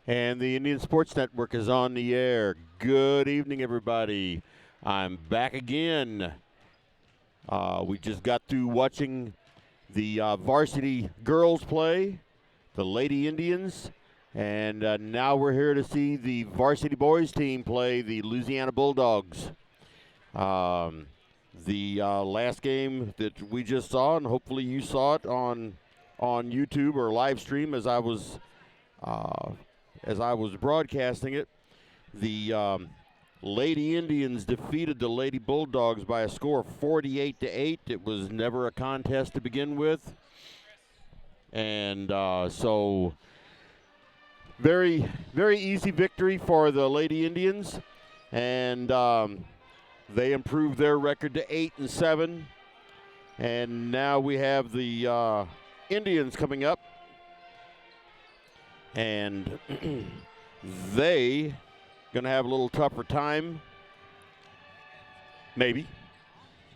And the Indian Sports Network is on the air. Good evening, everybody. I'm back again. We just got through watching the varsity girls play, the Lady Indians, and now we're here to see the varsity boys team play the Louisiana Bulldogs. The last game that we just saw, and hopefully you saw it on YouTube or live stream as I was broadcasting it, the Lady Indians defeated the Lady Bulldogs by a score of 48-8. It was never a contest to begin with, and so very, very easy victory for the Lady Indians, and they improved their record to 8-7, and now we have the Indians coming up. And they going to have a little tougher time, maybe.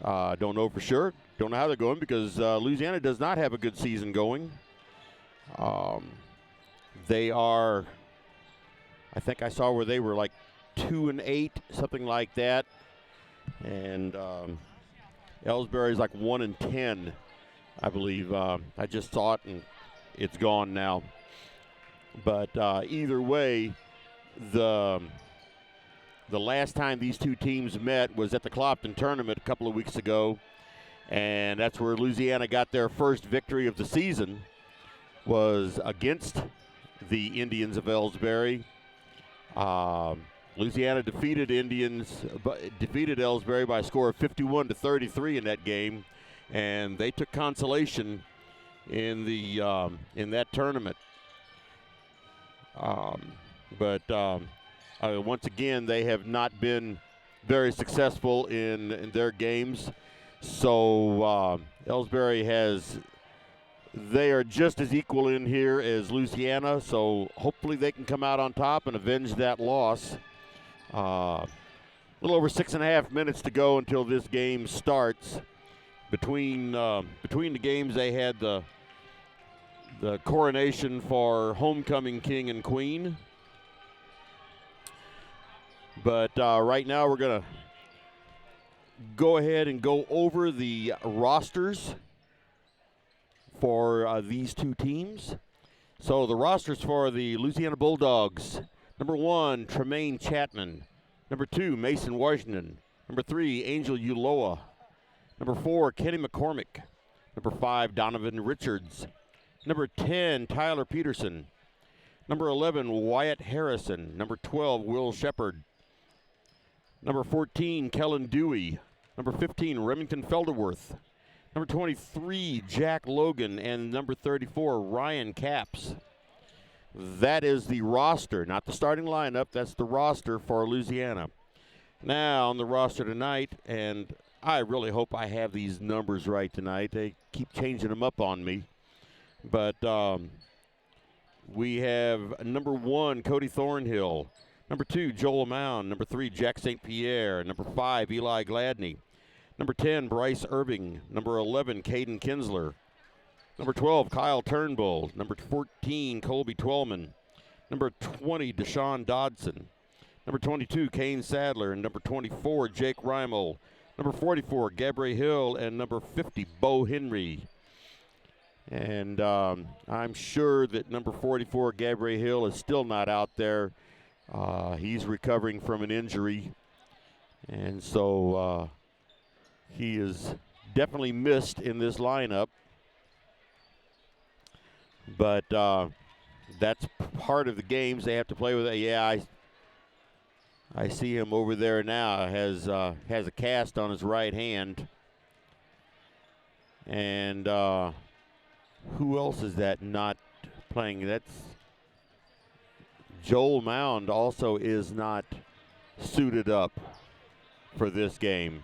Don't know for sure. Don't know how they're going because Louisiana does not have a good season going. They are, I think I saw where they were like 2-8, something like that. And Elsberry is like 1-10, I believe. I just saw it and it's gone now. But either way, the last time these two teams met was at the Clopton tournament a couple of weeks ago, and that's where Louisiana got their first victory of the season, was against the Indians of Elsberry. Louisiana defeated Elsberry by a score of 51-33 in that game, and they took consolation in that tournament. But once again, they have not been very successful in their games. So Elsberry they are just as equal in here as Louisiana. So hopefully they can come out on top and avenge that loss. A little over 6.5 minutes to go until this game starts. Between the games, they had the coronation for homecoming king and queen. But right now we're going to go ahead and go over the rosters for these two teams. So the rosters for the Louisiana Bulldogs: number 1, Tremaine Chapman; number 2, Mason Washington; number 3, Angel Uloa; number 4, Kenny McCormick; number 5, Donovan Richards; number 10, Tyler Peterson; number 11, Wyatt Harrison; number 12, Will Shepard; number 14, Kellen Dewey; number 15, Remington Felderworth; number 23, Jack Logan; and number 34, Ryan Capps. That is the roster, not the starting lineup. That's the roster for Louisiana. Now on the roster tonight, and I really hope I have these numbers right tonight. They keep changing them up on me. But we have number 1, Cody Thornhill; number 2, Joel Mound; number 3, Jack St. Pierre; number 5, Eli Gladney; number 10, Bryce Irving; number 11, Caden Kinsler; number 12, Kyle Turnbull; number 14, Colby Twellman; number 20, Deshaun Dodson; number 22, Kane Sadler; and number 24, Jake Reimel; number 44, Gabriel Hill; and number 50, Bo Henry. And I'm sure that number 44, Gabriel Hill, is still not out there. He's recovering from an injury. And so he is definitely missed in this lineup. But that's part of the games they have to play with. Yeah, I see him over there now. Has a cast on his right hand. And who else is that not playing? That's Joel Mound also is not suited up for this game.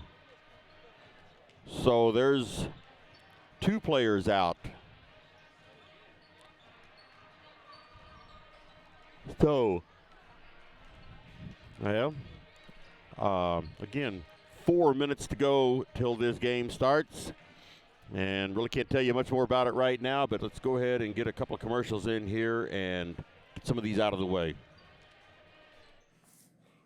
So there's 2 players out. So, well, again, 4 minutes to go till this game starts. And really can't tell you much more about it right now, but let's go ahead and get a couple of commercials in here and get get some of these out of the way.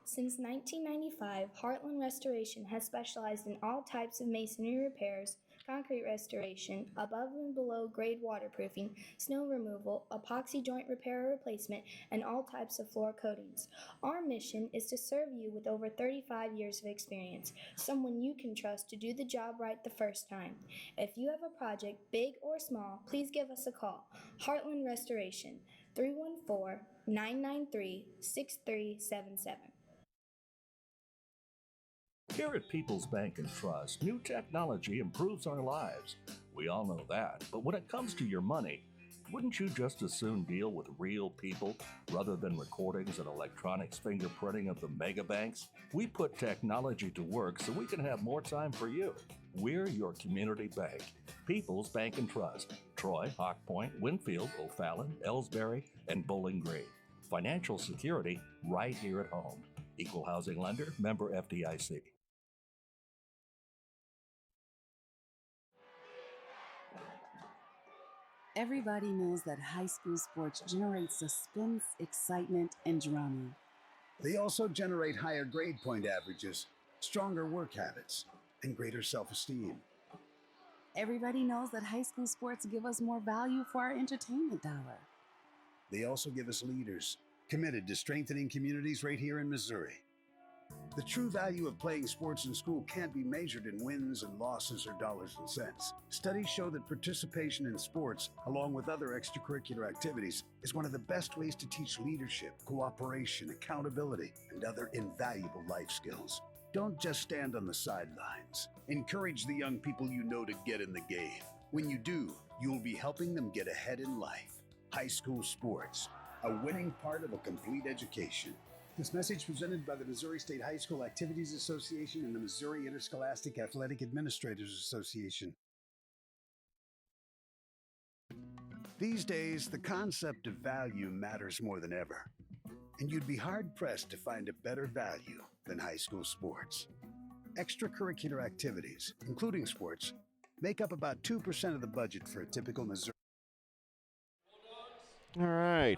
Since 1995, Heartland Restoration has specialized in all types of masonry repairs, concrete restoration, above and below grade waterproofing, snow removal, epoxy joint repair or replacement, and all types of floor coatings. Our mission is to serve you with over 35 years of experience, someone you can trust to do the job right the first time. If you have a project, big or small, please give us a call. Heartland Restoration, 314-993-6377. Here at People's Bank and Trust, new technology improves our lives. We all know that. But when it comes to your money, wouldn't you just as soon deal with real people rather than recordings and electronics fingerprinting of the mega banks? We put technology to work so we can have more time for you. We're your community bank. People's Bank and Trust. Troy, Hawk Point, Winfield, O'Fallon, Elsberry, and Bowling Green. Financial security right here at home. Equal housing lender, member FDIC. Everybody knows that high school sports generate suspense, excitement, and drama. They also generate higher grade point averages, stronger work habits, and greater self-esteem. Everybody knows that high school sports give us more value for our entertainment dollar. They also give us leaders committed to strengthening communities right here in Missouri. The true value of playing sports in school can't be measured in wins and losses or dollars and cents. Studies show that participation in sports, along with other extracurricular activities, is one of the best ways to teach leadership, cooperation, accountability, and other invaluable life skills. Don't just stand on the sidelines. Encourage the young people you know to get in the game. When you do, you'll be helping them get ahead in life. High school sports, a winning part of a complete education. This message presented by the Missouri State High School Activities Association and the Missouri Interscholastic Athletic Administrators Association. These days, the concept of value matters more than ever, and you'd be hard-pressed to find a better value than high school sports. Extracurricular activities, including sports, make up about 2% of the budget for a typical Missouri. All right.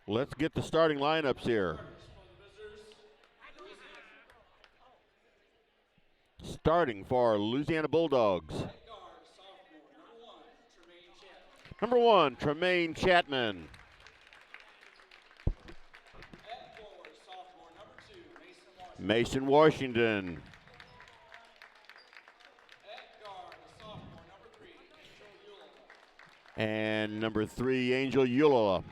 Let's get the starting lineups here. Starting for Louisiana Bulldogs. Number 1, Tremaine Chapman. Mason Washington. And number 3, Angel Ulloa.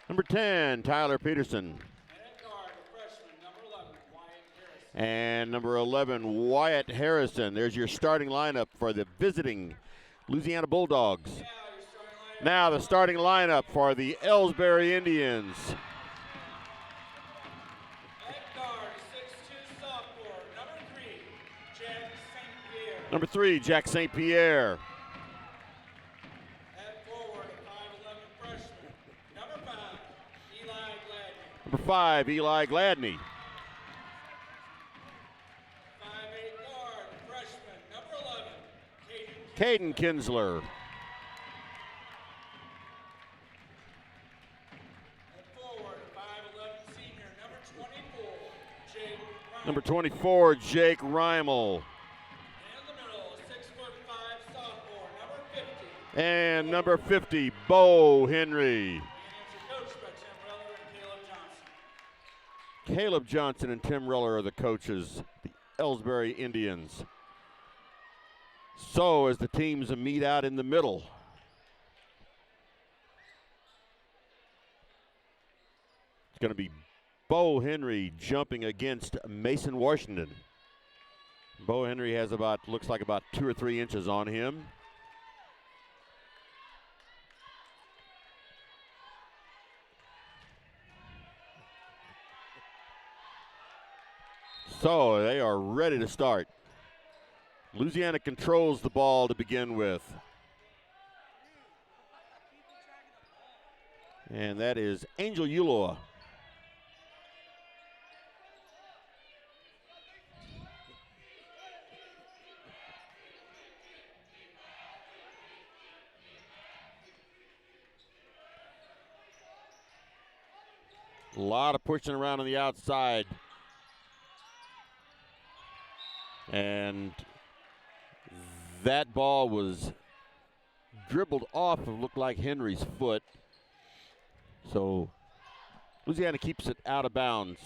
Number 10, Tyler Peterson. And number 11, Wyatt Harrison. There's your starting lineup for the visiting Louisiana Bulldogs. Now the starting lineup for the Elsberry Indians. Number 3, Jack St. Pierre. Number 5, Eli Gladney. 5'8" guard, freshman, number 11, Caden Kinsler. At forward, 5'11" senior, number 24, Jake Reimel. Number 24, Jake Reimel. In the middle, 6'5" sophomore, number 50. And number 50, Bo Henry. Caleb Johnson and Tim Reller are the coaches, the Elsberry Indians. So as the teams meet out in the middle. It's going to be Bo Henry jumping against Mason Washington. Bo Henry has looks like about 2 or 3 inches on him. So they are ready to start. Louisiana controls the ball to begin with. And that is Angel Ulloa. A lot of pushing around on the outside. And that ball was dribbled off of, looked like Henry's foot. So Louisiana keeps it out of bounds.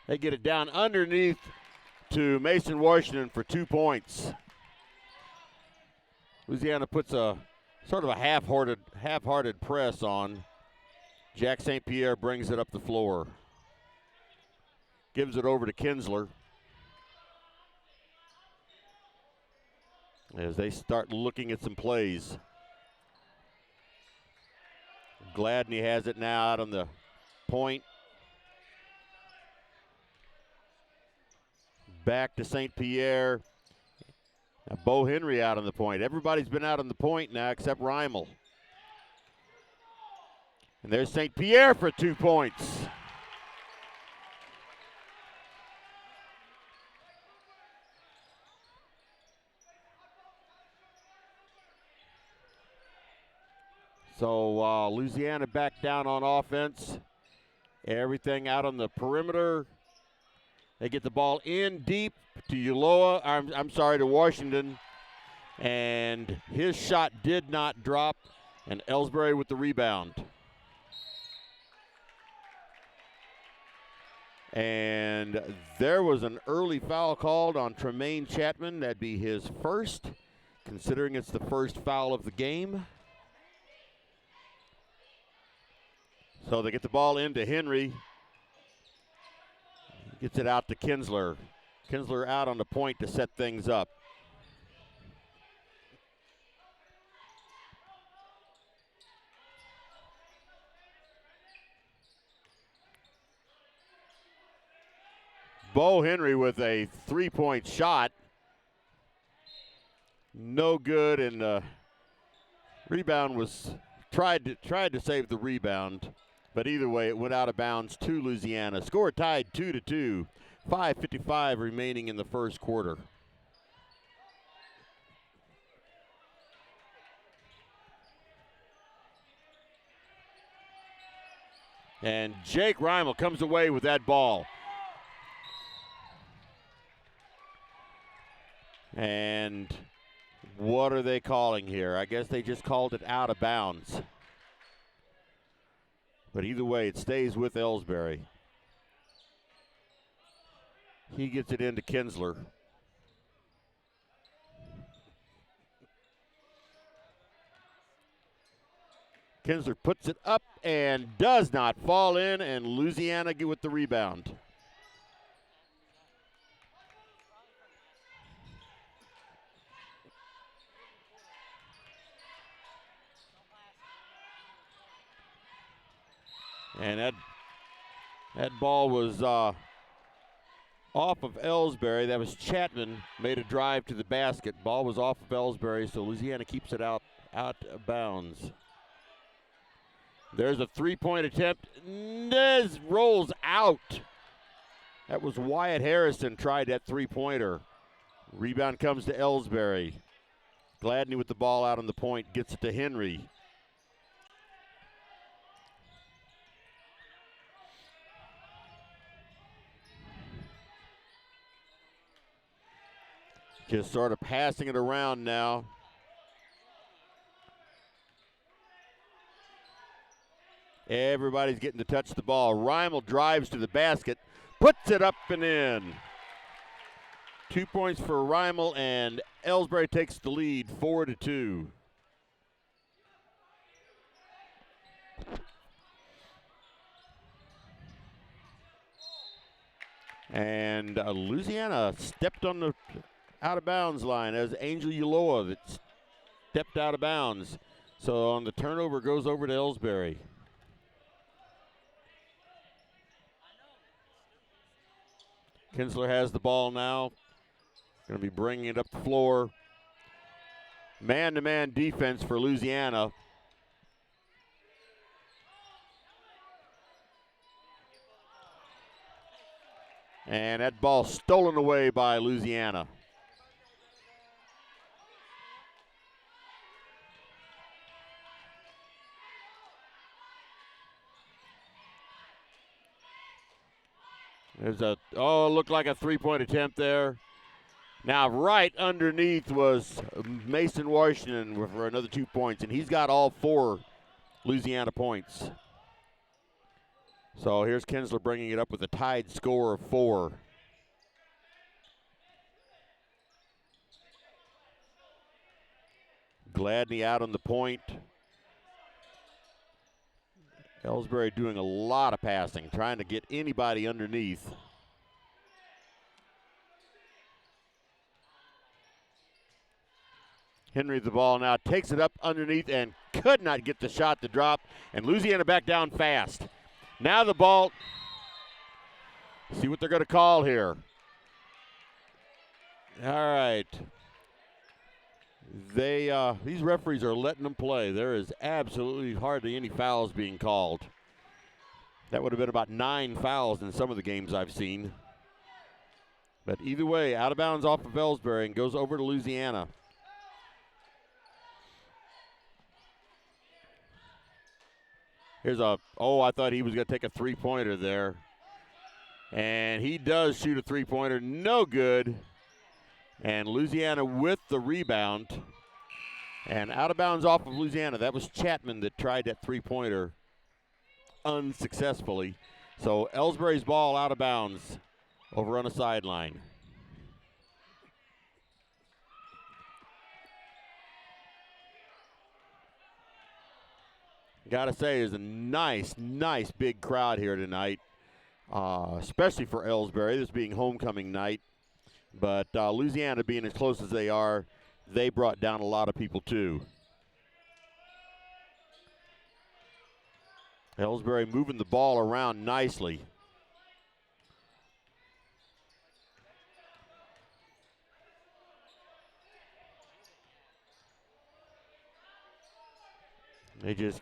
They get it down underneath to Mason Washington for 2 points. Louisiana puts a sort of a half-hearted press on. Jack St. Pierre brings it up the floor. Gives it over to Kinsler. As they start looking at some plays. Gladney has it now out on the point. Back to St. Pierre. Now Bo Henry out on the point. Everybody's been out on the point now except Reimel. And there's St. Pierre for 2 points. So Louisiana back down on offense. Everything out on the perimeter. They get the ball in deep to Ulloa. To Washington. And his shot did not drop. And Elsberry with the rebound. And there was an early foul called on Tremaine Chapman. That'd be his first, considering it's the first foul of the game. So they get the ball into Henry. Gets it out to Kinsler. Kinsler out on the point to set things up. Bo Henry with a three-point shot. No good, and the rebound was tried to save the rebound. But either way, it went out of bounds to Louisiana. Score tied 2-2. 5:55 remaining in the first quarter. And Jake Reimel comes away with that ball. And what are they calling here? I guess they just called it out of bounds. But either way, it stays with Elsberry. He gets it into Kinsler. Kinsler puts it up and does not fall in, and Louisiana get with the rebound. And that ball was off of Elsberry. That was Chapman, made a drive to the basket. Ball was off of Elsberry, so Louisiana keeps it out of bounds. There's a three-point attempt. Nez rolls out. That was Wyatt Harrison tried that three-pointer. Rebound comes to Elsberry. Gladney with the ball out on the point, gets it to Henry. Just sort of passing it around now. Everybody's getting to touch the ball. Reimel drives to the basket, puts it up and in. 2 points for Reimel, and Elsberry takes the lead 4-2. And Louisiana stepped on the out of bounds line as Angel Ulloa that stepped out of bounds. So on the turnover goes over to Elsberry. Kinsler has the ball now. Going to be bringing it up the floor. Man-to-man defense for Louisiana. And that ball stolen away by Louisiana. There's it looked like a three-point attempt there. Now right underneath was Mason Washington for another 2 points, and he's got all 4 Louisiana points. So here's Kinsler bringing it up with a tied score of 4. Gladney out on the point. Elsberry doing a lot of passing, trying to get anybody underneath. Henry the ball now, takes it up underneath and could not get the shot to drop, and Louisiana back down fast. Now the ball, see what they're going to call here. All right. These referees are letting them play. There is absolutely hardly any fouls being called. That would have been about 9 fouls in some of the games I've seen. But either way, out of bounds off of Elsberry and goes over to Louisiana. Here's I thought he was going to take a three-pointer there. And he does shoot a three-pointer, no good. And Louisiana with the rebound. And out of bounds off of Louisiana. That was Chapman that tried that three-pointer unsuccessfully. So Elsberry's ball out of bounds over on the sideline. Gotta say, there's a nice big crowd here tonight, especially for Elsberry, this being homecoming night. But Louisiana being as close as they are, they brought down a lot of people too. Elsberry moving the ball around nicely. They just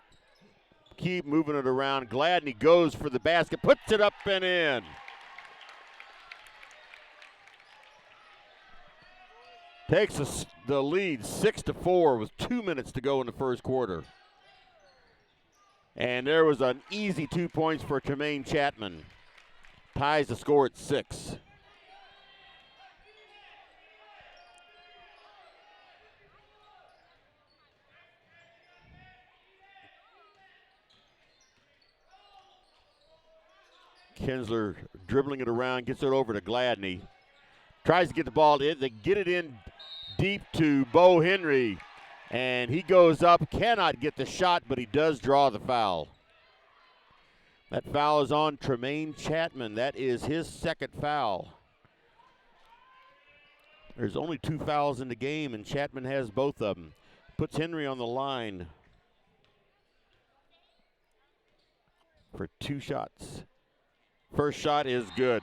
keep moving it around. Gladney goes for the basket, puts it up and in. Takes the lead 6-4 with 2 minutes to go in the first quarter. And there was an easy 2 points for Tremaine Chapman. Ties the score at 6. Kinsler dribbling it around, gets it over to Gladney. Tries to get the ball in. They get it in deep to Bo Henry. And he goes up, cannot get the shot, but he does draw the foul. That foul is on Tremaine Chapman. That is his second foul. There's only 2 fouls in the game, and Chapman has both of them. Puts Henry on the line for 2 shots. First shot is good.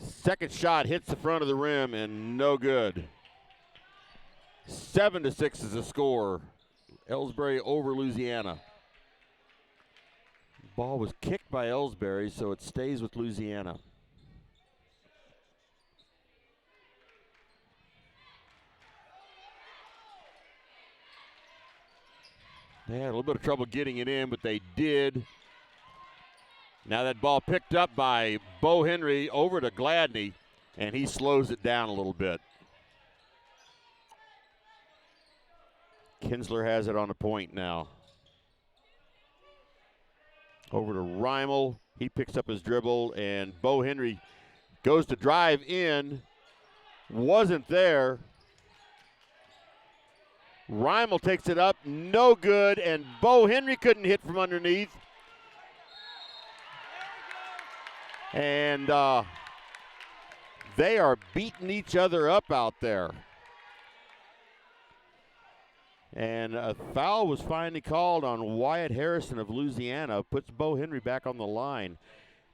Second shot hits the front of the rim and no good. 7-6 is the score. Elsberry over Louisiana. Ball was kicked by Elsberry, so it stays with Louisiana. They had a little bit of trouble getting it in, but they did. Now that ball picked up by Bo Henry over to Gladney, and he slows it down a little bit. Kinsler has it on the point now. Over to Reimel. He picks up his dribble, and Bo Henry goes to drive in. Wasn't there. Reimel takes it up, no good, and Bo Henry couldn't hit from underneath. And they are beating each other up out there. And a foul was finally called on Wyatt Harrison of Louisiana. Puts Bo Henry back on the line.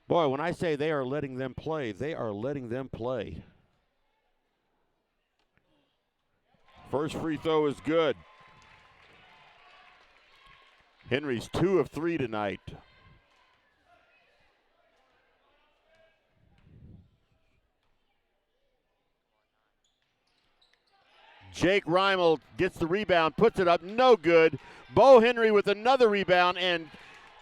Boy, when I say they are letting them play, they are letting them play. First free throw is good. Henry's 2 of 3 tonight. Jake Reimel gets the rebound, puts it up, no good. Bo Henry with another rebound, and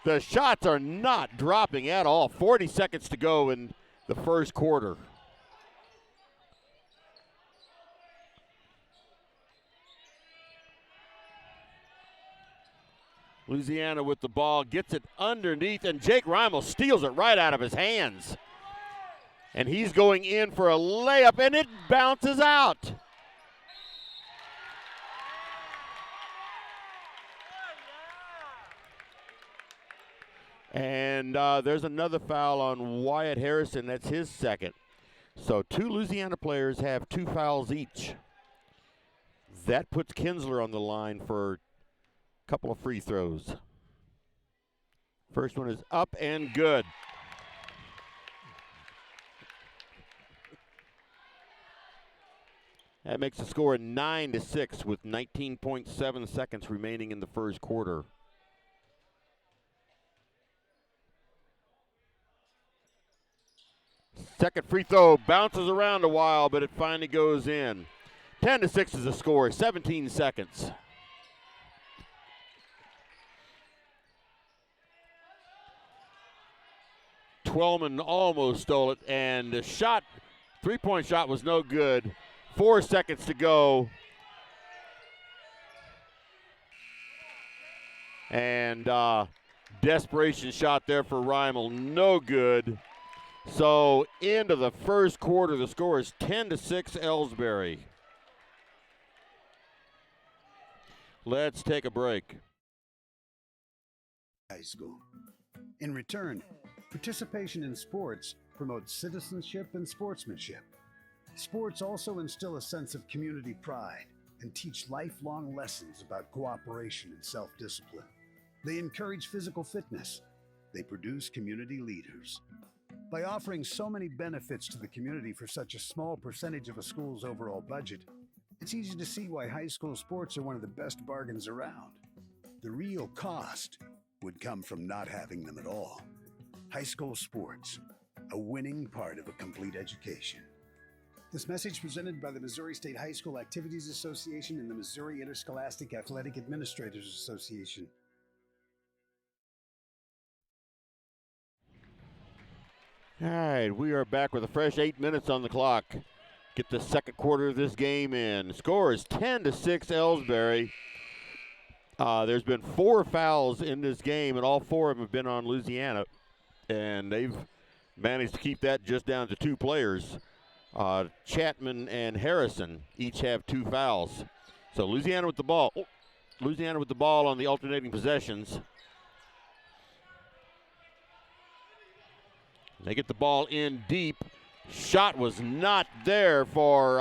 the shots are not dropping at all. 40 seconds to go in the first quarter. Louisiana with the ball, gets it underneath, and Jake Reimel steals it right out of his hands. And he's going in for a layup, and it bounces out. And there's another foul on Wyatt Harrison. That's his second. So 2 Louisiana players have 2 fouls each. That puts Kinsler on the line for a couple of free throws. First one is up and good. That makes the score 9-6 with 19.7 seconds remaining in the first quarter. Second free throw bounces around a while, but it finally goes in. 10-6 is the score, 17 seconds. Twellman almost stole it, and the shot, three-point shot was no good. 4 seconds to go. And desperation shot there for Reimel, no good. So into the first quarter, the score is 10-6 Elsberry. Let's take a break. High school. In return, participation in sports promotes citizenship and sportsmanship. Sports also instill a sense of community pride and teach lifelong lessons about cooperation and self-discipline. They encourage physical fitness. They produce community leaders. By offering so many benefits to the community for such a small percentage of a school's overall budget, it's easy to see why high school sports are one of the best bargains around. The real cost would come from not having them at all. High school sports, a winning part of a complete education. This message presented by the Missouri State High School Activities Association and the Missouri Interscholastic Athletic Administrators Association. All right, we are back with a fresh 8 minutes on the clock. Get the second quarter of this game in. Score is 10-6 Elsberry. There's been 4 fouls in this game, and all 4 of them have been on Louisiana. And they've managed to keep that just down to 2 players. Chapman and Harrison each have 2 fouls. So Louisiana with the ball. Louisiana with the ball on the alternating possessions. They get the ball in deep. Shot was not there for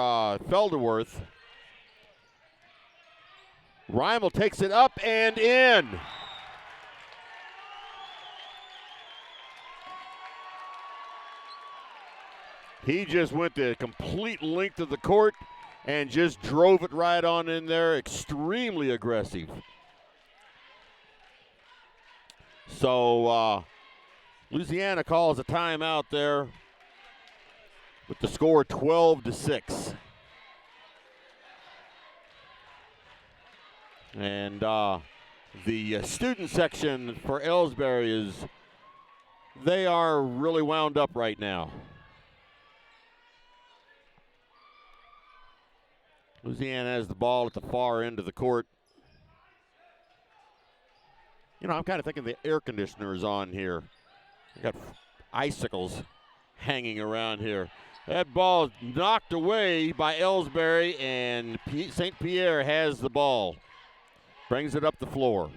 Felderworth. Reimel takes it up and in. He just went the complete length of the court and just drove it right on in there. Extremely aggressive. So Louisiana calls a timeout there with the score 12-6. And the student section for Elsberry they are really wound up right now. Louisiana has the ball at the far end of the court. You know, I'm kind of thinking the air conditioner is on here. We got icicles hanging around here. That ball is knocked away by Elsberry, and St. Pierre has the ball. Brings it up the floor.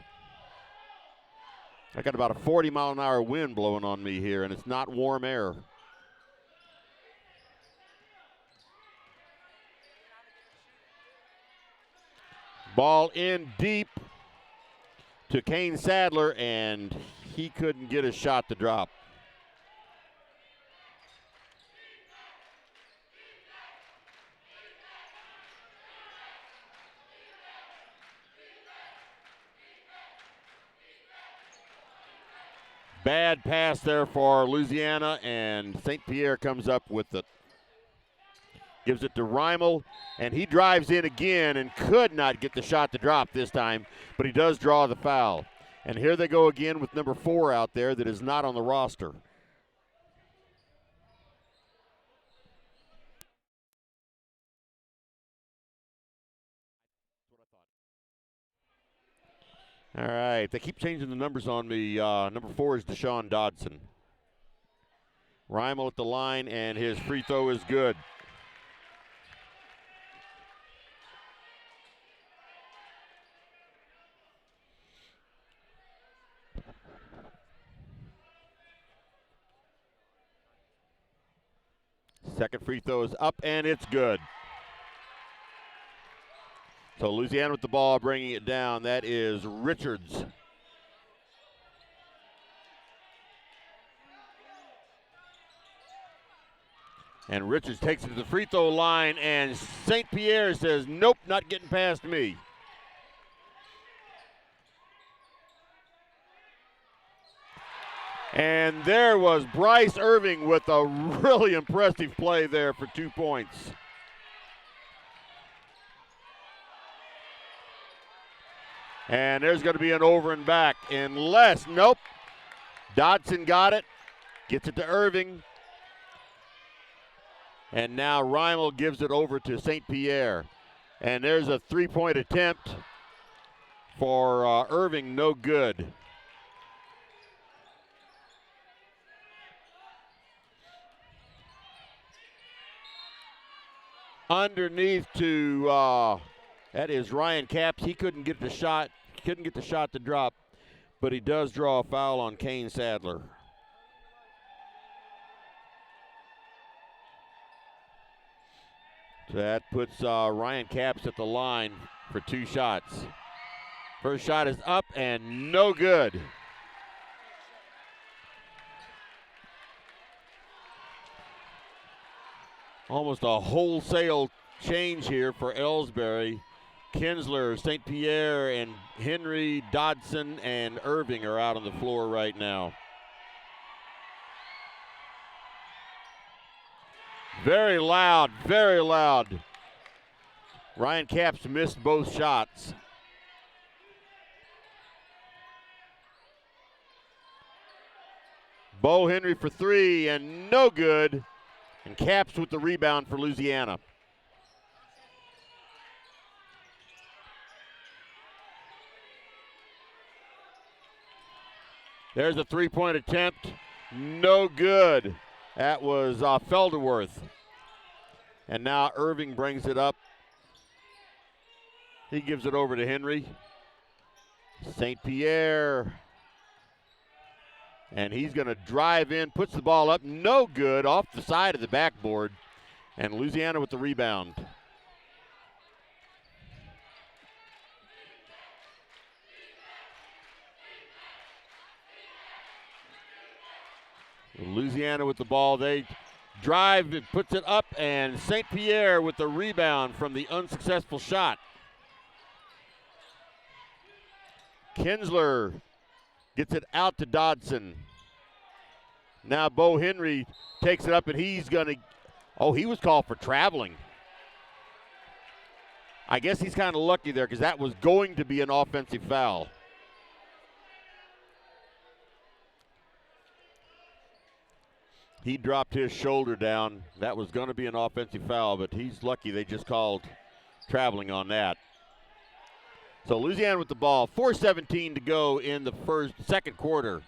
I got about a 40-mile-an-hour wind blowing on me here, and it's not warm air. Ball in deep to Kane Sadler, and he couldn't get a shot to drop. Bad pass there for Louisiana, and St. Pierre comes up with it. gives it to Reimel, and he drives in again and could not get the shot to drop this time, but he does draw the foul. And here they go again with number 4 out there that is not on the roster. All right, they keep changing the numbers on me. Number 4 is Deshaun Dodson. Reimel at the line, and his free throw is good. Second free throw is up, and it's good. So Louisiana with the ball, bringing it down. That is Richards. And Richards takes it to the free throw line, and St. Pierre says, nope, not getting past me. And there was Bryce Irving with a really impressive play there for 2 points. And there's going to be an over and back unless, nope, Dodson got it, gets it to Irving. And now Reimel gives it over to St. Pierre. And there's a 3-point attempt for Irving, no good. Underneath to, that is Ryan Capps. He couldn't get the shot to drop, but he does draw a foul on Kane Sadler. So that puts Ryan Capps at the line for 2 shots. First shot is up and no good. Almost a wholesale change here for Elsberry. Kinsler, St. Pierre, and Henry, Dodson, and Irving are out on the floor right now. Very loud, very loud. Ryan Capps missed both shots. Bo Henry for 3 and no good. And Capps with the rebound for Louisiana. There's a 3-point attempt. No good. That was Felderworth. And now Irving brings it up. He gives it over to Henry. St. Pierre. And he's going to drive in, puts the ball up. No good, off the side of the backboard. And Louisiana with the rebound. Louisiana with the ball. They drive, it puts it up, and St. Pierre with the rebound from the unsuccessful shot. Kinsler gets it out to Dodson. Now Bo Henry takes it up, and he's going to, he was called for traveling. I guess he's kind of lucky there because that was going to be an offensive foul. He dropped his shoulder down. That was going to be an offensive foul, but he's lucky they just called traveling on that. So Louisiana with the ball, 4:17 to go in the second quarter.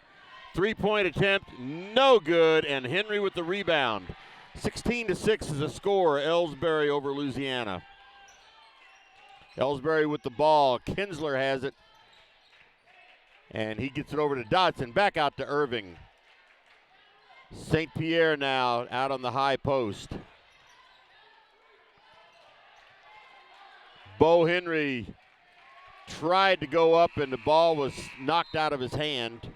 3-point attempt, no good, and Henry with the rebound. 16-6 is the score, Elsberry over Louisiana. Elsberry with the ball, Kinsler has it, and he gets it over to Dodson, back out to Irving. St. Pierre now out on the high post. Bo Henry tried to go up, and the ball was knocked out of his hand.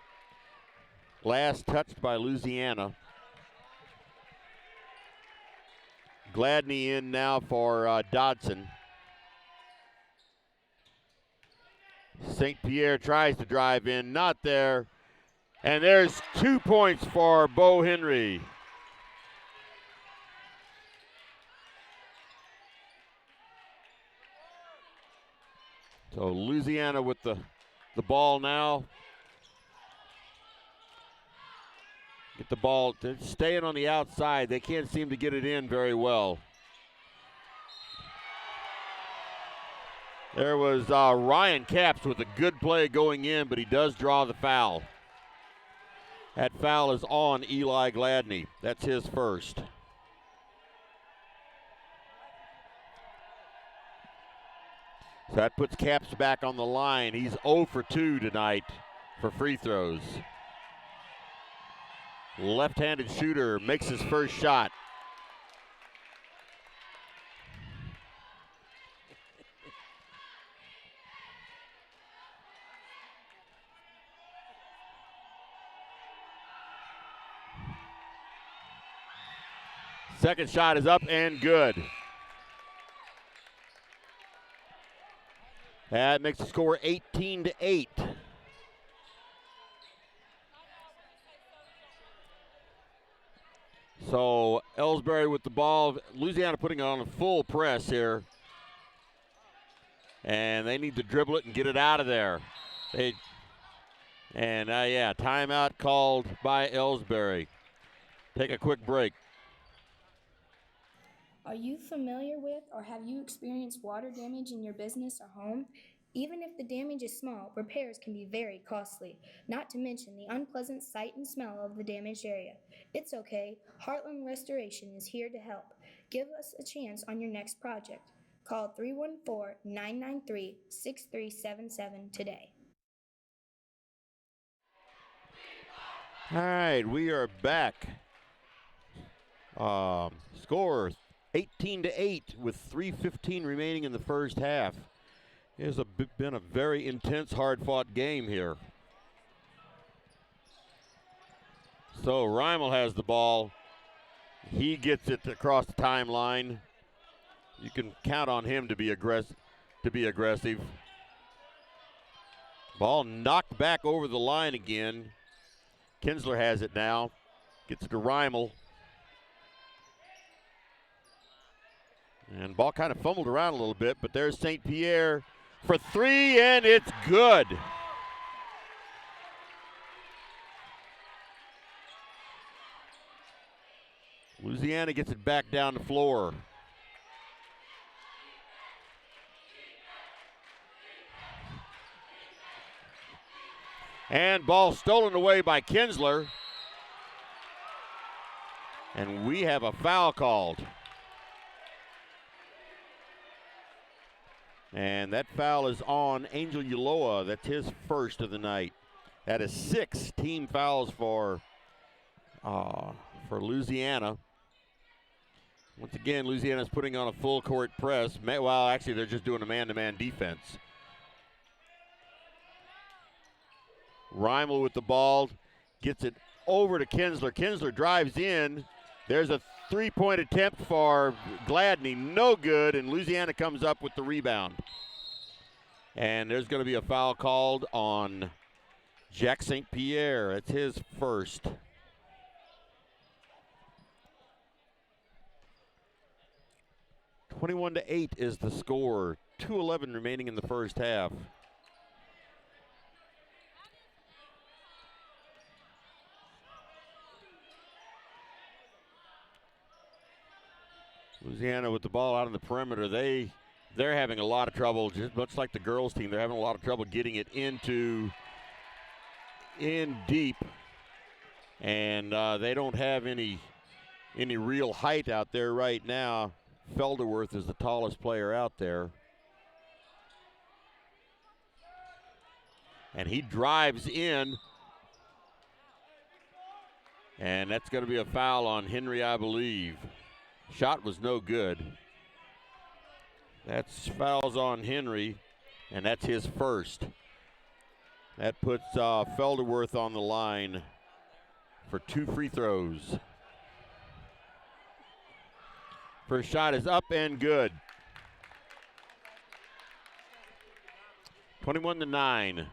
Last touched by Louisiana. Gladney in now for Dodson. St. Pierre tries to drive in, not there. And there's 2 points for Bo Henry. So Louisiana with the ball now. Get the ball, staying on the outside. They can't seem to get it in very well. There was Ryan Capps with a good play going in, but he does draw the foul. That foul is on Eli Gladney. That's his first. So that puts Capps back on the line. He's 0 for 2 tonight for free throws. Left-handed shooter makes his first shot. Second shot is up and good. That makes the score 18-8. So Elsberry with the ball. Louisiana putting on a full press here. And they need to dribble it and get it out of there. Timeout called by Elsberry. Take a quick break. Are you familiar with or have you experienced water damage in your business or home? Even if the damage is small, repairs can be very costly, not to mention the unpleasant sight and smell of the damaged area. It's okay. Heartland Restoration is here to help. Give us a chance on your next project. Call 314-993-6377 today. All right, we are back. Score 18-8 with 3:15 remaining in the first half. It has been a very intense, hard-fought game here. So Reimel has the ball. He gets it across the timeline. You can count on him to be aggressive. Ball knocked back over the line again. Kinsler has it now. Gets it to Reimel. And ball kind of fumbled around a little bit, but there's St. Pierre for three, and it's good. Louisiana gets it back down the floor. And ball stolen away by Kinsler. And we have a foul called. And that foul is on Angel Ulloa. That's his first of the night. That is 6 team fouls for Louisiana. Once again, Louisiana's putting on a full court press. Well, actually, they're just doing a man-to-man defense. Reimel with the ball, gets it over to Kinsler. Kinsler drives in. There's a three-point attempt for Gladney, no good, and Louisiana comes up with the rebound. And there's going to be a foul called on Jack St. Pierre. That's his first. (21-8) is the score. 2:11 remaining in the first half. Louisiana with the ball out on the perimeter. They're having a lot of trouble, just much like the girls team. They're having a lot of trouble getting it in deep, and they don't have any real height out there right now. Felderworth is the tallest player out there, and he drives in, and that's going to be a foul on Henry, I believe. Shot was no good. That's fouls on Henry, and that's his first. That puts Felderworth on the line for 2 free throws. First shot is up and good. 21-9.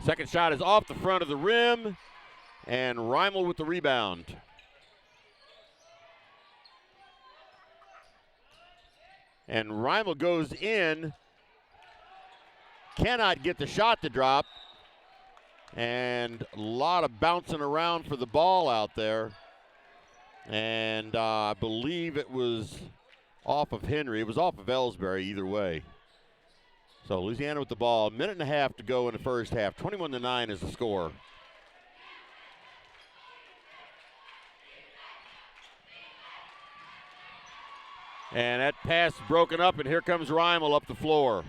Second shot is off the front of the rim. And Reimel with the rebound. And Reimel goes in, cannot get the shot to drop, and a lot of bouncing around for the ball out there. And I believe it was off of Henry. It was off of Elsberry either way. So Louisiana with the ball. A minute and a half to go in the first half. 21-9 is the score. And that pass broken up, and here comes Reimel up the floor.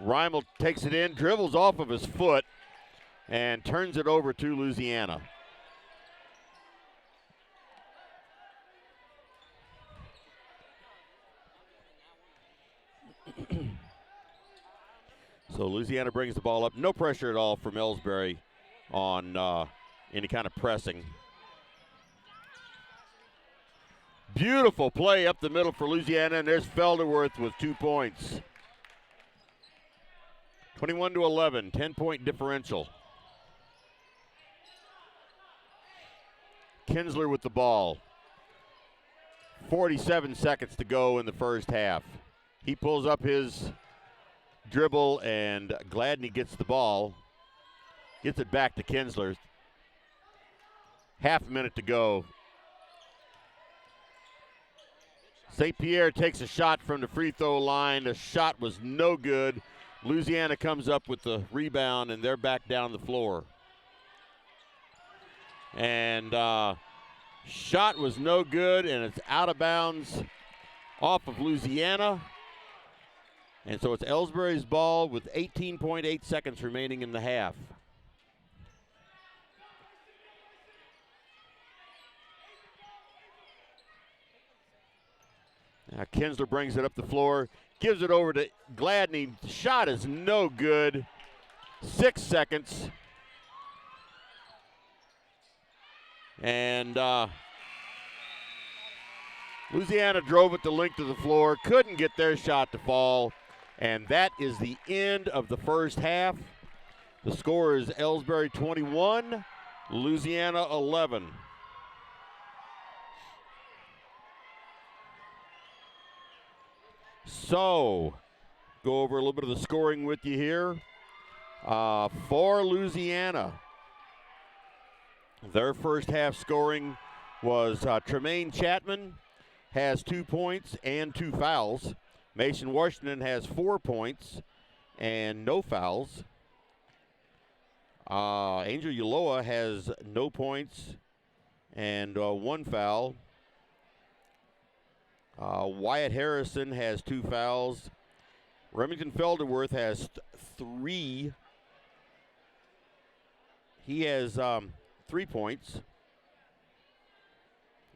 Reimel takes it in, dribbles off of his foot, and turns it over to Louisiana. So Louisiana brings the ball up. No pressure at all from Elsberry on any kind of pressing. Beautiful play up the middle for Louisiana, and there's Felderworth with 2 points. 21-11, 10-point differential. Kinsler with the ball. 47 seconds to go in the first half. He pulls up his dribble, and Gladney gets the ball. Gets it back to Kinsler. Half a minute to go. St. Pierre takes a shot from the free throw line. The shot was no good. Louisiana comes up with the rebound, and they're back down the floor. And shot was no good, and it's out of bounds off of Louisiana. And so it's Elsberry's ball with 18.8 seconds remaining in the half. Now Kinsler brings it up the floor, gives it over to Gladney. Shot is no good. 6 seconds. And Louisiana drove it the length of the floor, couldn't get their shot to fall. And that is the end of the first half. The score is Elsberry 21, Louisiana 11. So, go over a little bit of the scoring with you here. For Louisiana, their first half scoring was Tremaine Chapman has 2 points and 2 fouls. Mason Washington has 4 points and no fouls. Angel Ulloa has no points and 1 foul. Wyatt Harrison has 2 fouls. Remington Felderworth has 3. He has 3 points.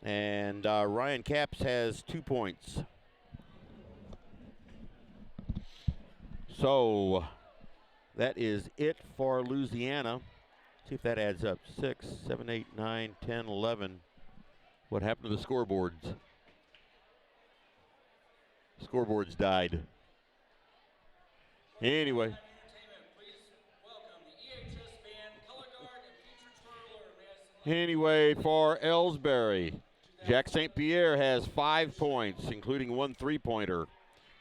And Ryan Capps has 2 points. So that is it for Louisiana. See if that adds up. 6, 7, 8, 9, 10, 11. What happened to the scoreboards? Scoreboards died. Anyway. Anyway, for Elsberry, Jack St. Pierre has 5 points, including 1 3-pointer.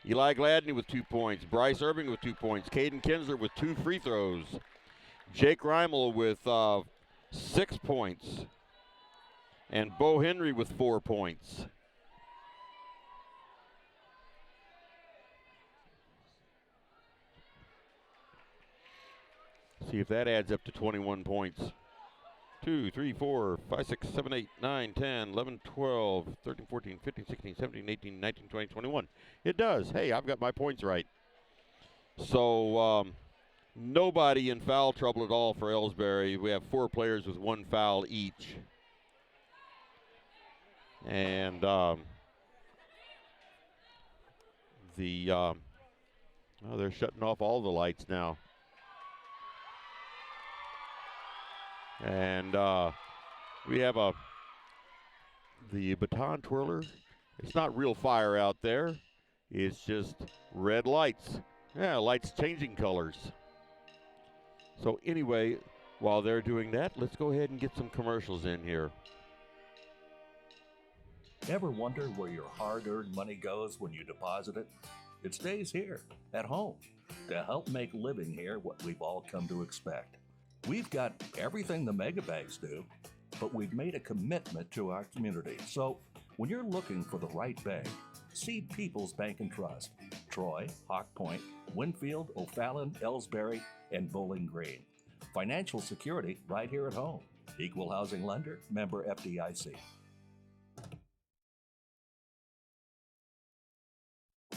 Eli Gladney with 2 points. Bryce Irving with 2 points. Caden Kinsler with 2 free throws. Jake Reimel with 6 points. And Bo Henry with 4 points. See if that adds up to 21 points. 2, 3, 4, 5, 6, 7, 8, 9, 10, 11, 12, 13, 14, 15, 16, 17, 18, 19, 20, 21. It does. Hey, I've got my points right. So nobody in foul trouble at all for Elsberry. We have 4 players with 1 foul each. And they're shutting off all the lights now. And we have the baton twirler. It's not real fire out there. It's just red lights. Yeah, lights changing colors. So anyway, while they're doing that, let's go ahead and get some commercials in here. Ever wonder where your hard-earned money goes when you deposit it? It stays here, at home, to help make living here what we've all come to expect. We've got everything the mega banks do, but we've made a commitment to our community. So when you're looking for the right bank, see People's Bank and Trust, Troy, Hawk Point, Winfield, O'Fallon, Elsberry, and Bowling Green. Financial security right here at home. Equal housing lender, member FDIC.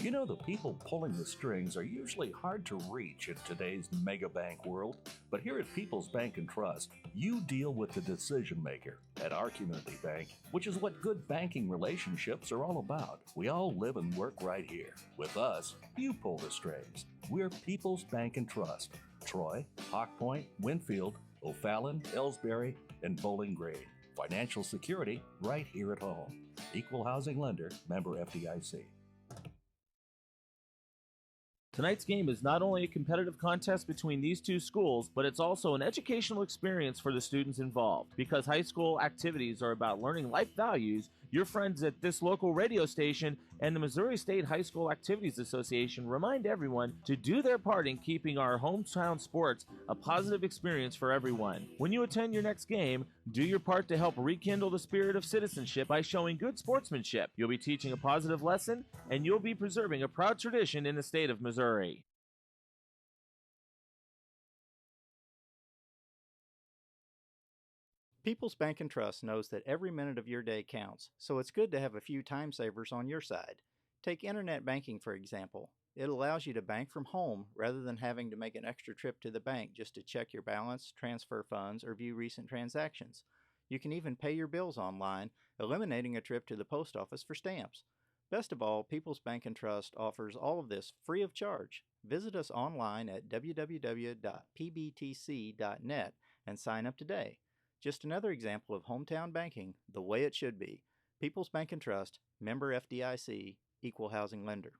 You know, the people pulling the strings are usually hard to reach in today's mega bank world, but here at People's Bank and Trust, you deal with the decision maker at our community bank, which is what good banking relationships are all about. We all live and work right here. With us, you pull the strings. We're People's Bank and Trust, Troy, Hawk Point, Winfield, O'Fallon, Elsberry, and Bowling Green. Financial security right here at home. Equal housing lender, member FDIC. Tonight's game is not only a competitive contest between these two schools, but it's also an educational experience for the students involved. Because high school activities are about learning life values, your friends at this local radio station and the Missouri State High School Activities Association remind everyone to do their part in keeping our hometown sports a positive experience for everyone. When you attend your next game, do your part to help rekindle the spirit of citizenship by showing good sportsmanship. You'll be teaching a positive lesson, and you'll be preserving a proud tradition in the state of Missouri. People's Bank and Trust knows that every minute of your day counts, so it's good to have a few time savers on your side. Take internet banking, for example. It allows you to bank from home rather than having to make an extra trip to the bank just to check your balance, transfer funds, or view recent transactions. You can even pay your bills online, eliminating a trip to the post office for stamps. Best of all, People's Bank and Trust offers all of this free of charge. Visit us online at www.pbtc.net and sign up today. Just another example of hometown banking the way it should be. People's Bank and Trust, member FDIC, equal housing lender.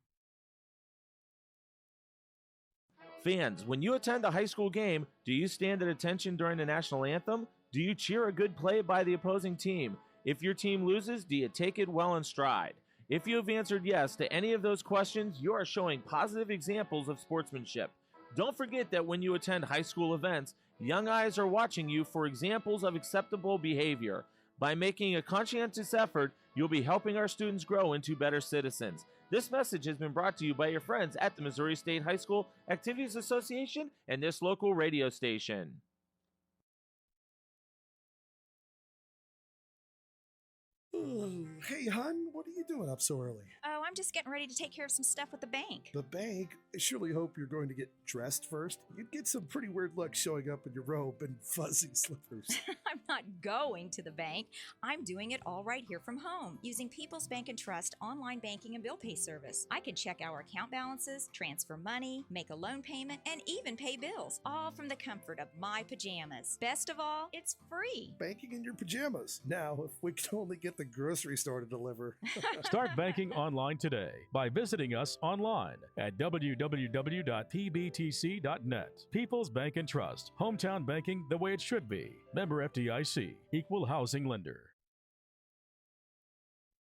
Fans, when you attend a high school game, do you stand at attention during the national anthem? Do you cheer a good play by the opposing team? If your team loses, do you take it well in stride? If you have answered yes to any of those questions, you are showing positive examples of sportsmanship. Don't forget that when you attend high school events, young eyes are watching you for examples of acceptable behavior. By making a conscientious effort, you'll be helping our students grow into better citizens. This message has been brought to you by your friends at the Missouri State High School Activities Association and this local radio station. Hey, hon, what are you doing up so early? Oh, I'm just getting ready to take care of some stuff with the bank. The bank? I surely hope you're going to get dressed first. You'd get some pretty weird luck showing up in your robe and fuzzy slippers. I'm not going to the bank. I'm doing it all right here from home, using People's Bank and Trust online banking and bill pay service. I can check our account balances, transfer money, make a loan payment, and even pay bills, all from the comfort of my pajamas. Best of all, it's free. Banking in your pajamas. Now, if we could only get the grocery store to deliver. Start banking online today by visiting us online at www.pbtc.net. People's Bank and Trust. Hometown banking the way it should be. Member FDIC. Equal housing lender.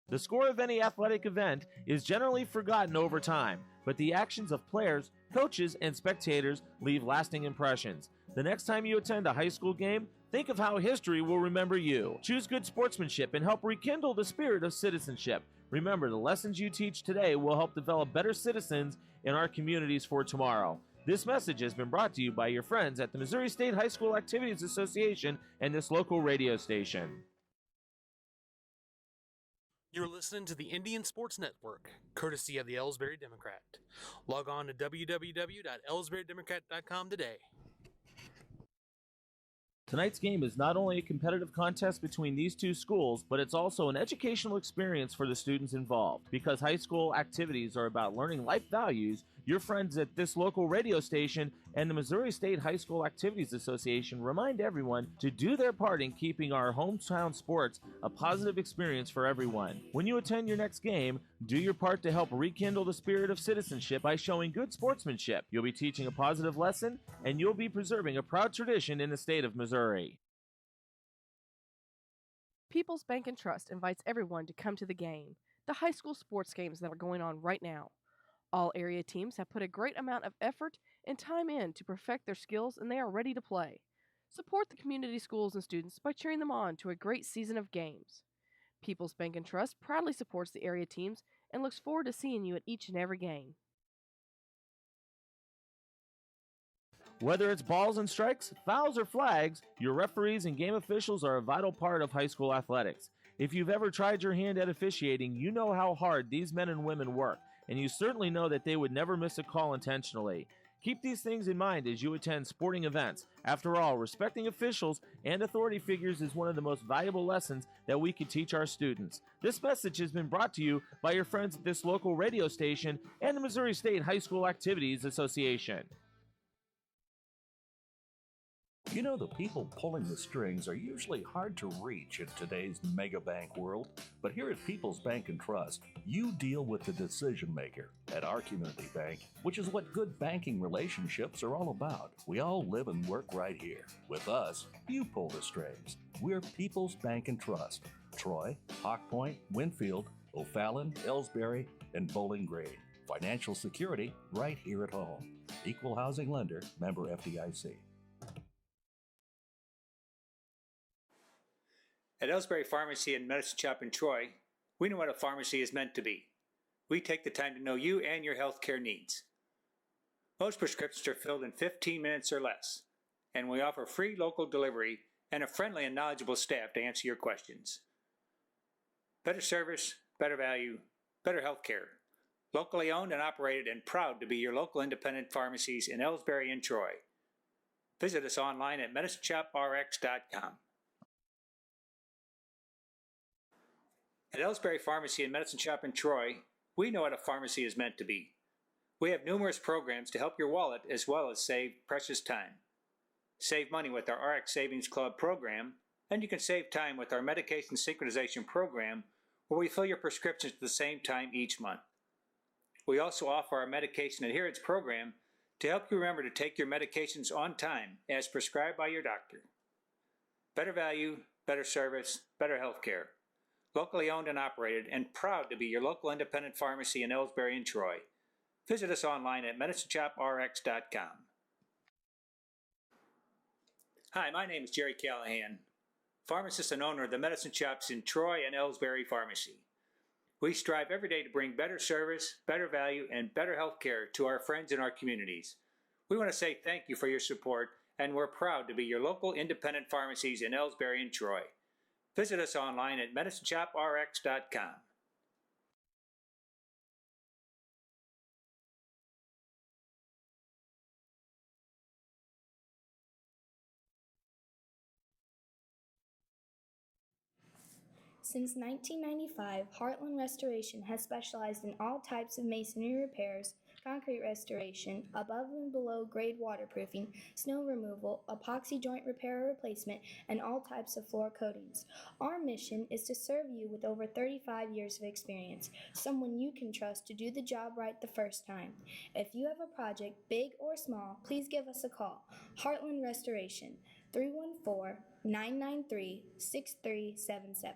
The score of any athletic event is generally forgotten over time, but the actions of players, coaches, and spectators leave lasting impressions. The next time you attend a high school game, think of how history will remember you. Choose good sportsmanship and help rekindle the spirit of citizenship. Remember, the lessons you teach today will help develop better citizens in our communities for tomorrow. This message has been brought to you by your friends at the Missouri State High School Activities Association and this local radio station. You're listening to the Indian Sports Network, courtesy of the Elsberry Democrat. Log on to www.elsberrydemocrat.com today. Tonight's game is not only a competitive contest between these two schools, but it's also an educational experience for the students involved. Because high school activities are about learning life values, your friends at this local radio station and the Missouri State High School Activities Association remind everyone to do their part in keeping our hometown sports a positive experience for everyone. When you attend your next game, do your part to help rekindle the spirit of citizenship by showing good sportsmanship. You'll be teaching a positive lesson, and you'll be preserving a proud tradition in the state of Missouri. People's Bank and Trust invites everyone to come to the game, the high school sports games that are going on right now. All area teams have put a great amount of effort and time in to perfect their skills, and they are ready to play. Support the community schools and students by cheering them on to a great season of games. People's Bank and Trust proudly supports the area teams and looks forward to seeing you at each and every game. Whether it's balls and strikes, fouls, or flags, your referees and game officials are a vital part of high school athletics. If you've ever tried your hand at officiating, you know how hard these men and women work, and you certainly know that they would never miss a call intentionally. Keep these things in mind as you attend sporting events. After all, respecting officials and authority figures is one of the most valuable lessons that we could teach our students. This message has been brought to you by your friends at this local radio station and the Missouri State High School Activities Association. You know, the people pulling the strings are usually hard to reach in today's mega bank world, but here at People's Bank and Trust, you deal with the decision maker. At our community bank, which is what good banking relationships are all about, we all live and work right here. With us, you pull the strings. We're People's Bank and Trust. Troy, Hawk Point, Winfield, O'Fallon, Elsberry, and Bowling Green. Financial security right here at home. Equal housing lender, member FDIC. At Elsberry Pharmacy and Medicine Shop in Troy, we know what a pharmacy is meant to be. We take the time to know you and your healthcare needs. Most prescriptions are filled in 15 minutes or less, and we offer free local delivery and a friendly and knowledgeable staff to answer your questions. Better service, better value, better healthcare. Locally owned and operated and proud to be your local independent pharmacies in Elsberry and Troy. Visit us online at medicineshoprx.com. At Elsberry Pharmacy and Medicine Shop in Troy, we know what a pharmacy is meant to be. We have numerous programs to help your wallet as well as save precious time. Save money with our RX Savings Club program, and you can save time with our medication synchronization program, where we fill your prescriptions at the same time each month. We also offer our medication adherence program to help you remember to take your medications on time as prescribed by your doctor. Better value, better service, better healthcare. Locally owned and operated, and proud to be your local independent pharmacy in Elsberry and Troy. Visit us online at medicineshoprx.com. Hi, my name is Jerry Callahan, pharmacist and owner of the medicine shops in Troy and Elsberry Pharmacy. We strive every day to bring better service, better value, and better health care to our friends in our communities. We want to say thank you for your support, and we're proud to be your local independent pharmacies in Elsberry and Troy. Visit us online at medicineshoprx.com. Since 1995, Heartland Restoration has specialized in all types of masonry repairs, concrete restoration, above and below grade waterproofing, snow removal, epoxy joint repair or replacement, and all types of floor coatings. Our mission is to serve you with over 35 years of experience, someone you can trust to do the job right the first time. If you have a project, big or small, please give us a call. Heartland Restoration, 314-993-6377.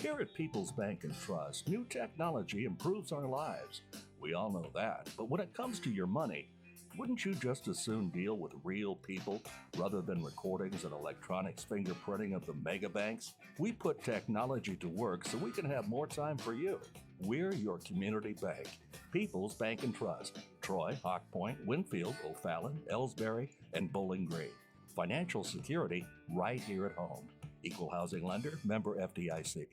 Here at People's Bank and Trust, new technology improves our lives. We all know that, but when it comes to your money, wouldn't you just as soon deal with real people rather than recordings and electronics fingerprinting of the mega banks? We put technology to work so we can have more time for you. We're your community bank. People's Bank and Trust. Troy, Hawk Point, Winfield, O'Fallon, Elsberry, and Bowling Green. Financial security right here at home. Equal housing lender, member FDIC.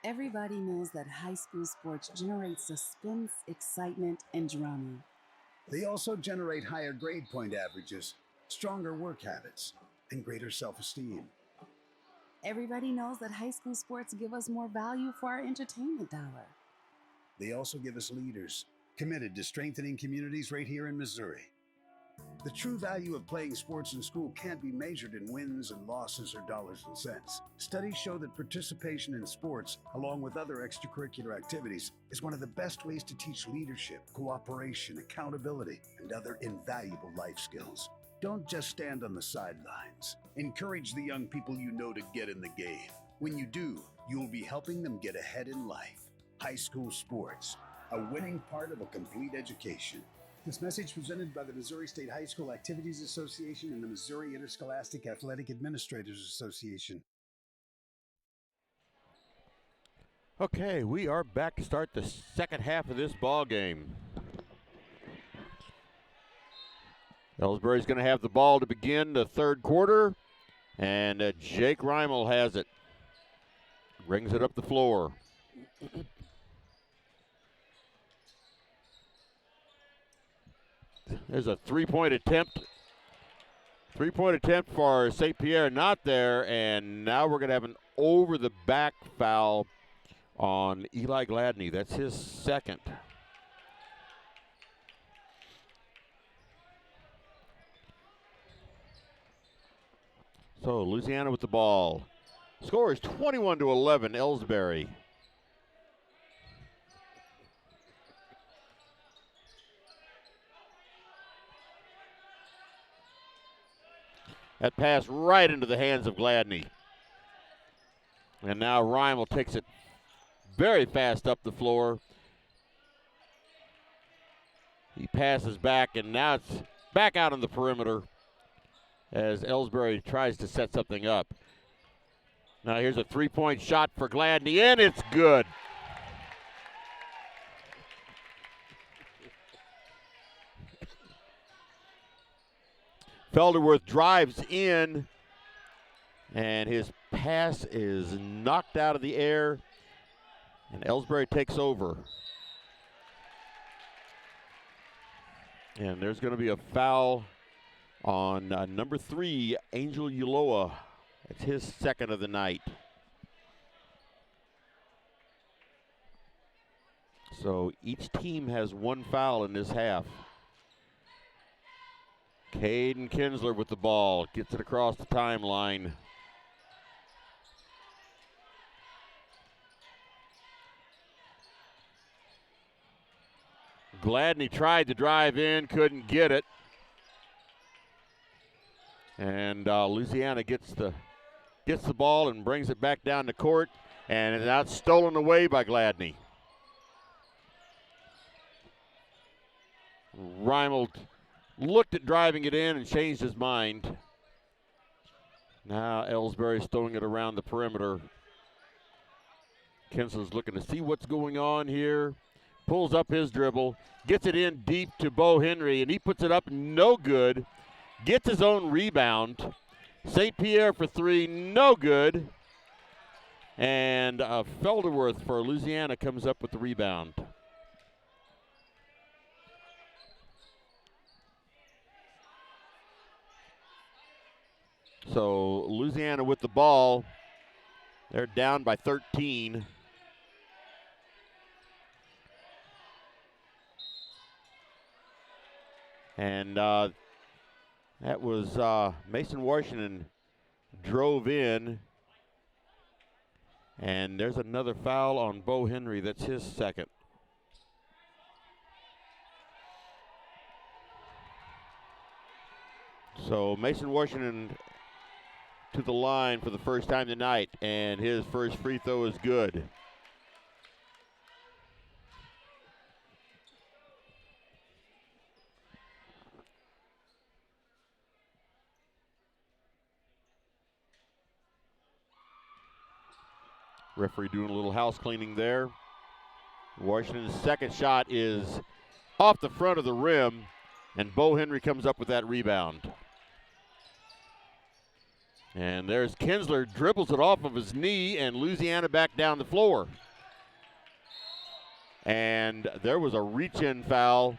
Everybody knows that high school sports generate suspense, excitement, and drama. They also generate higher grade point averages, stronger work habits, and greater self-esteem. Everybody knows that high school sports give us more value for our entertainment dollar. They also give us leaders committed to strengthening communities right here in Missouri. The true value of playing sports in school can't be measured in wins and losses or dollars and cents. Studies show that participation in sports, along with other extracurricular activities, is one of the best ways to teach leadership, cooperation, accountability, and other invaluable life skills. Don't just stand on the sidelines. Encourage the young people you know to get in the game. When you do, you'll be helping them get ahead in life. High school sports, a winning part of a complete education. This message presented by the Missouri State High School Activities Association and the Missouri Interscholastic Athletic Administrators Association. Okay, we are back to start the second half of this ball game. Elsberry's going to have the ball to begin the third quarter, and Jake Reimel has it. Brings it up the floor. There's a three-point attempt. Three-point attempt for St. Pierre, not there, and now we're going to have an over-the-back foul on Eli Gladney. That's his second. So Louisiana with the ball. Score is 21-11, Elsberry. That pass right into the hands of Gladney. And now Reimel takes it very fast up the floor. He passes back, and now it's back out on the perimeter as Elsberry tries to set something up. Now here's a three-point shot for Gladney, and it's good. Felderworth drives in, and his pass is knocked out of the air, and Elsberry takes over. And there's going to be a foul on number 3, Angel Ulloa. It's his second of the night. So each team has one foul in this half. Caden Kinsler with the ball, gets it across the timeline. Gladney tried to drive in, couldn't get it. And Louisiana gets the ball and brings it back down the court, and it's out stolen away by Gladney. Reimel looked at driving it in and changed his mind. Now Elsberry's throwing it around the perimeter. Kinsler's looking to see what's going on here. Pulls up his dribble, gets it in deep to Bo Henry, and he puts it up, no good. Gets his own rebound. St. Pierre for 3, no good. And Felderworth for Louisiana comes up with the rebound. So Louisiana with the ball. They're down by 13. And that was Mason Washington drove in. And there's another foul on Bo Henry. That's his second. So Mason Washington to the line for the first time tonight, and his first free throw is good. Referee doing a little house cleaning there. Washington's second shot is off the front of the rim, and Bo Henry comes up with that rebound. And there's Kinsler, dribbles it off of his knee, and Louisiana back down the floor. And there was a reach-in foul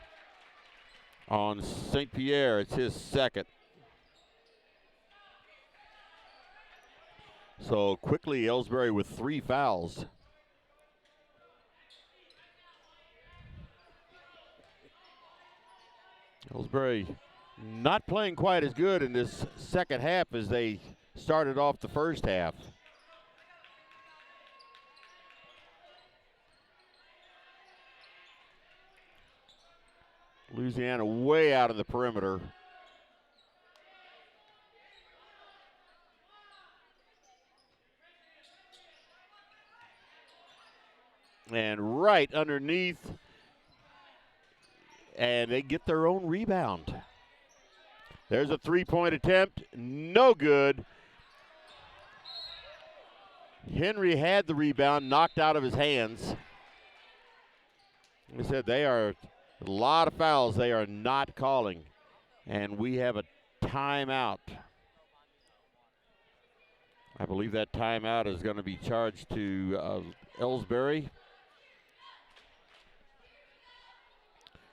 on St. Pierre. It's his second. So quickly, Elsberry with 3 fouls. Elsberry not playing quite as good in this second half as they started off the first half. Louisiana way out of the perimeter. And right underneath, and they get their own rebound. There's a three-point attempt, no good. Henry had the rebound, knocked out of his hands. Like I said, they are a lot of fouls they are not calling, and we have a timeout. I believe that timeout is going to be charged to Elsberry.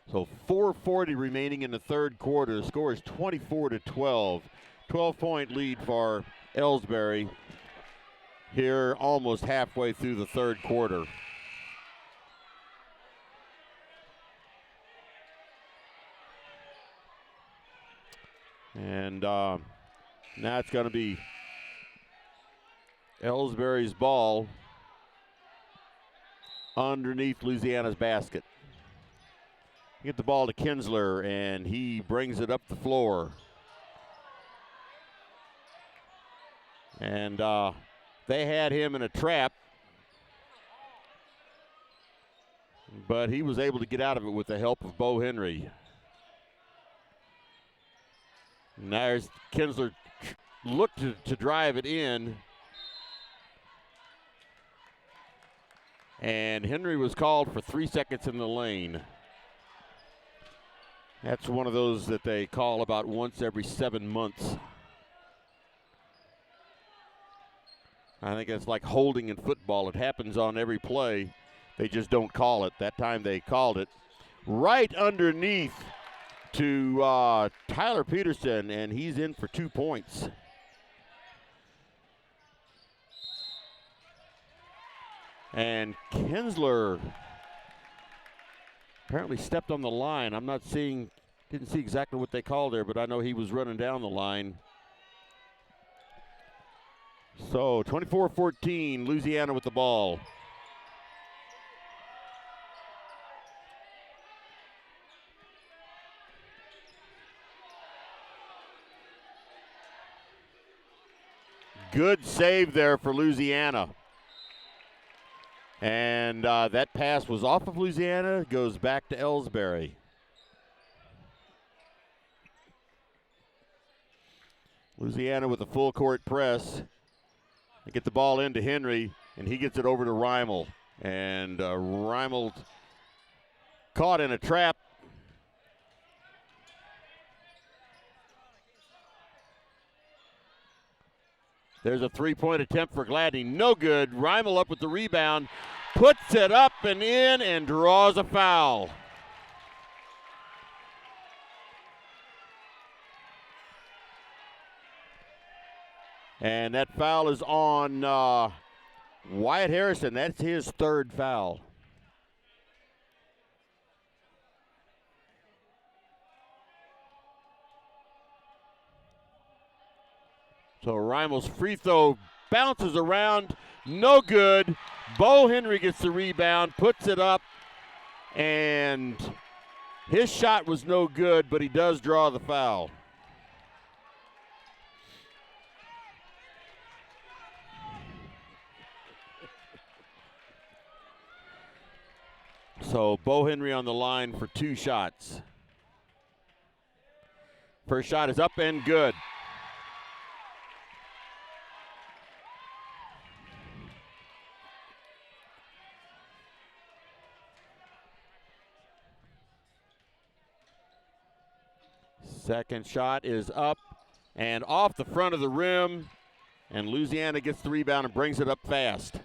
So 4:40 remaining in the third quarter. The score is 24-12. 12-point lead for Elsberry here almost halfway through the third quarter. And now it's going to be Elsberry's ball underneath Louisiana's basket. Get the ball to Kinsler, and he brings it up the floor. And they had him in a trap, but he was able to get out of it with the help of Bo Henry. And there's Kinsler looked to drive it in, and Henry was called for 3 seconds in the lane. That's one of those that they call about once every 7 months. I think it's like holding in football. It happens on every play. They just don't call it. That time they called it. Right underneath to Tyler Peterson, and he's in for 2 points. And Kinsler apparently stepped on the line. I'm not seeing, didn't see exactly what they called there, but I know he was running down the line. So 24-14, Louisiana with the ball. Good save there for Louisiana. And that pass was off of Louisiana, goes back to Elsberry. Louisiana with a full court press. They get the ball into Henry, and he gets it over to Reimel. And Reimel caught in a trap. There's a three-point attempt for Gladney. No good. Reimel up with the rebound. Puts it up and in and draws a foul. And that foul is on Wyatt Harrison. That's his third foul. So Reimel's free throw bounces around, no good. Bo Henry gets the rebound, puts it up, and his shot was no good, but he does draw the foul. So Bo Henry on the line for 2 shots. First shot is up and good. Second shot is up and off the front of the rim, and Louisiana gets the rebound and brings it up fast.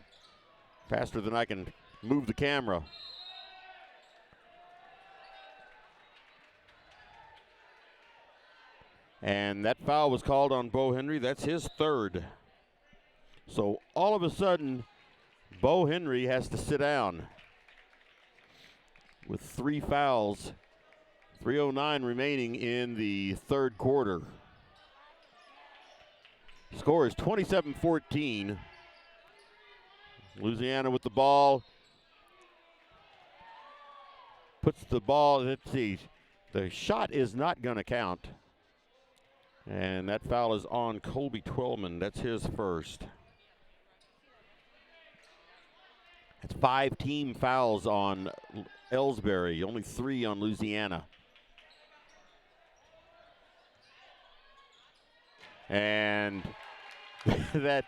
Faster than I can move the camera. And that foul was called on Bo Henry. That's his third. So all of a sudden, Bo Henry has to sit down with 3 fouls 3:09 remaining in the third quarter. Score is 27-14. Louisiana with the ball. Puts the ball, let's see, the shot is not going to count. And that foul is on Colby Twellman. That's his first. That's 5 team fouls on Elsberry, only 3 on Louisiana. And that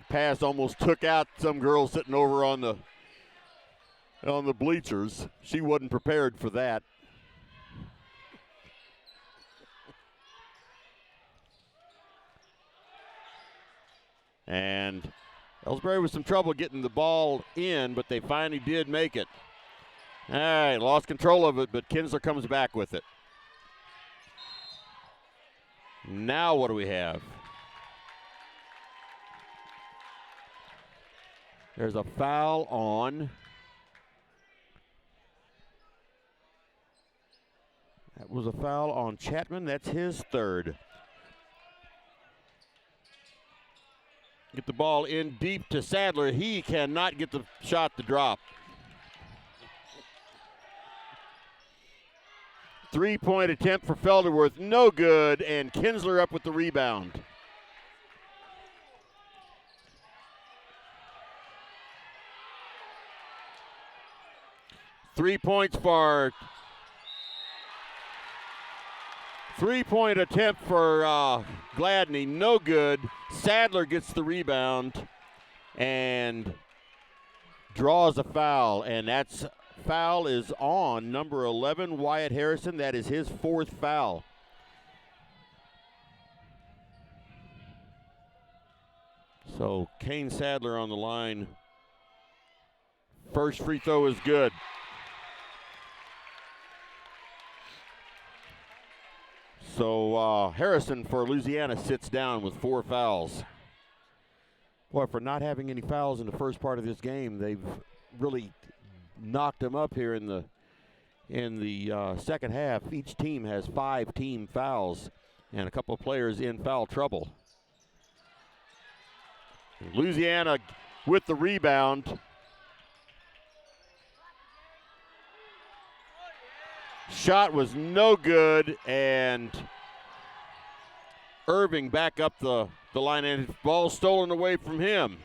pass almost took out some girl sitting over on the bleachers. She wasn't prepared for that. And Elsberry with some trouble getting the ball in, but they finally did make it. All right, lost control of it, but Kinsler comes back with it. Now what do we have? There's a foul on. That was a foul on Chapman. That's his third. Get the ball in deep to Sadler. He cannot get the shot to drop. 3-point attempt for Felderworth. No good, and Kinsler up with the rebound. Three-point attempt for Gladney, no good. Sadler gets the rebound and draws a foul, and that's foul is on number 11, Wyatt Harrison. That is his 4th foul. So Kane Sadler on the line. First free throw is good. So Harrison for Louisiana sits down with 4 fouls. Boy, for not having any fouls in the first part of this game, they've really knocked them up here in the second half. Each team has 5 team fouls and a couple of players in foul trouble. Louisiana with the rebound. Shot was no good, and Irving back up the line, and ball stolen away from him.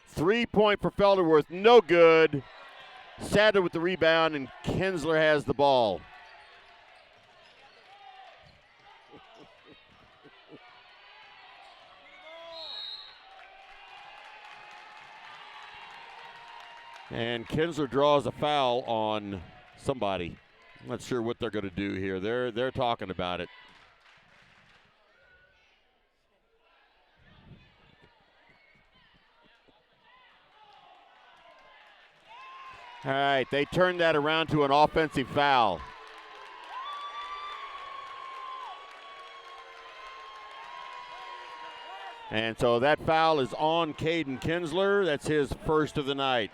Three-point for Felderworth, no good. Sadler with the rebound, and Kinsler has the ball. And Kinsler draws a foul on somebody. I'm not sure what they're going to do here. They're talking about it. All right, they turned that around to an offensive foul. And so that foul is on Caden Kinsler. That's his first of the night.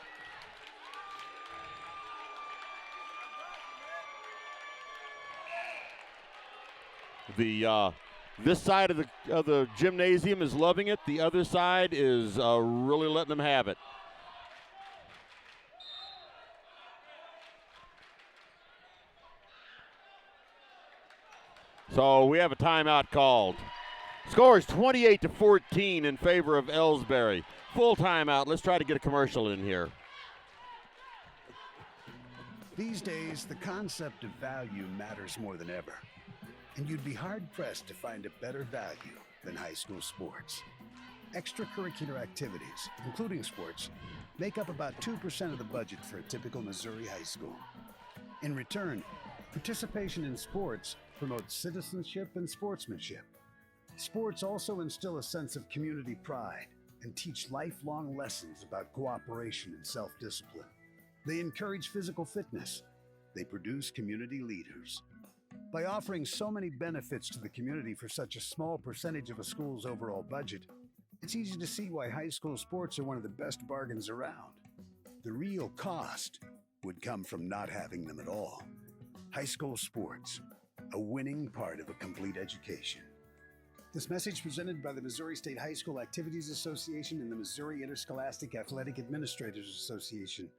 This side of the gymnasium is loving it. The other side is really letting them have it. So we have a timeout called. Score is 28-14 in favor of Elsberry. Full timeout. Let's try to get a commercial in here. These days, the concept of value matters more than ever. And you'd be hard-pressed to find a better value than high school sports. Extracurricular activities, including sports, make up about 2% of the budget for a typical Missouri high school. In return, participation in sports promotes citizenship and sportsmanship. Sports also instill a sense of community pride and teach lifelong lessons about cooperation and self-discipline. They encourage physical fitness. They produce community leaders. By offering so many benefits to the community for such a small percentage of a school's overall budget, it's easy to see why high school sports are one of the best bargains around. The real cost would come from not having them at all. High school sports, a winning part of a complete education. This message presented by the Missouri State High School Activities Association and the Missouri Interscholastic Athletic Administrators Association.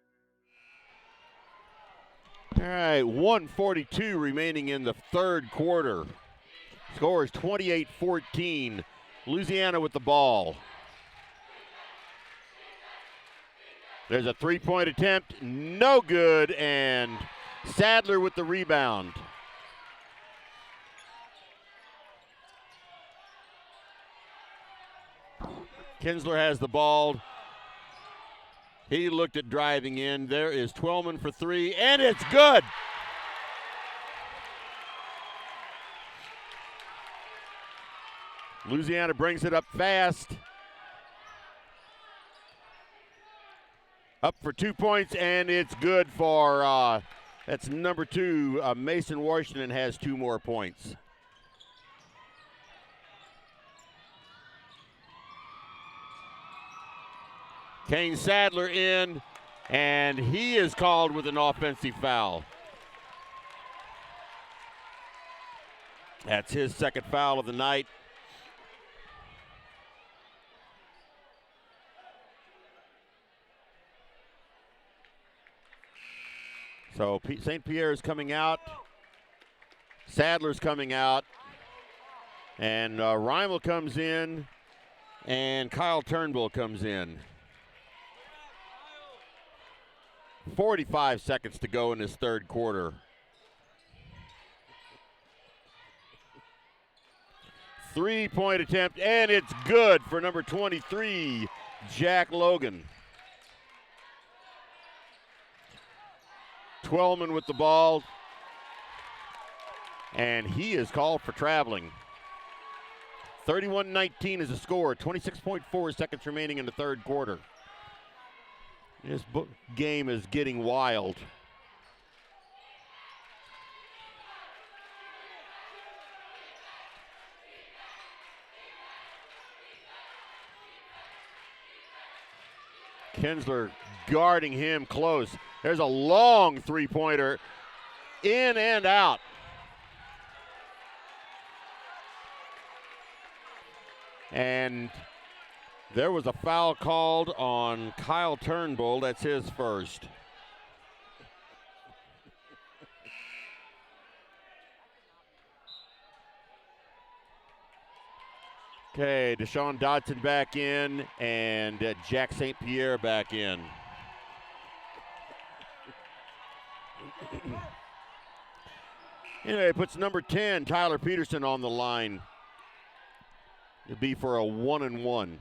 All right, 1:42 remaining in the third quarter. Score is 28-14. Louisiana with the ball. There's a three-point attempt, no good, and Sadler with the rebound. Kinsler has the ball. He looked at driving in. There is Twellman for three, and it's good. Louisiana brings it up fast. Up for 2 points, and it's good for, that's number two. Mason Washington has 2 more points. Kane Sadler in, and he is called with an offensive foul. That's his second foul of the night. So St. Pierre is coming out. Sadler's coming out. And Reimel comes in, and Kyle Turnbull comes in. 45 seconds to go in this third quarter. Three-point attempt, and it's good for number 23, Jack Logan. Twellman with the ball, and he is called for traveling. 31-19 is the score, 26.4 seconds remaining in the third quarter. This game is getting wild. Kinsler guarding him close. There's a long three-pointer, in and out. And there was a foul called on Kyle Turnbull. That's his first. Okay, Deshaun Dodson back in, and Jack St. Pierre back in. Anyway, puts number 10, Tyler Peterson, on the line. It'll be for a 1-and-1.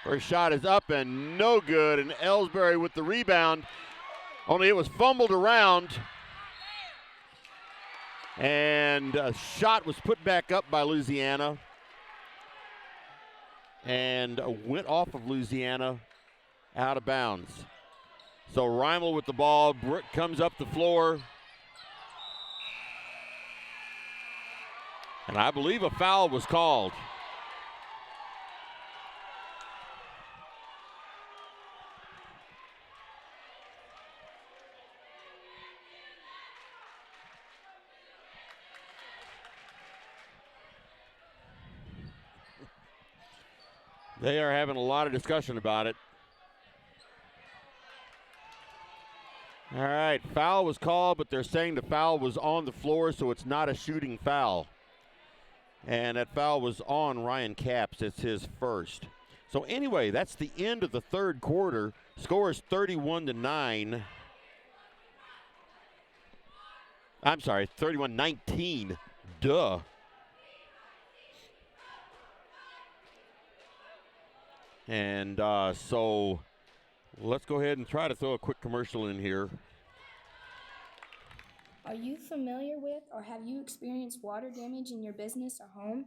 First shot is up and no good, and Elsberry with the rebound, only it was fumbled around, and a shot was put back up by Louisiana and went off of Louisiana out of bounds. So Reimel with the ball, comes up the floor, and I believe a foul was called. They are having a lot of discussion about it. All right, foul was called, but they're saying the foul was on the floor, so it's not a shooting foul. And that foul was on Ryan Capps. It's his first. So anyway, that's the end of the third quarter. Score is 31-9. I'm sorry, 31-19. Duh. And so let's go ahead and try to throw a quick commercial in here. Are you familiar with or have you experienced water damage in your business or home?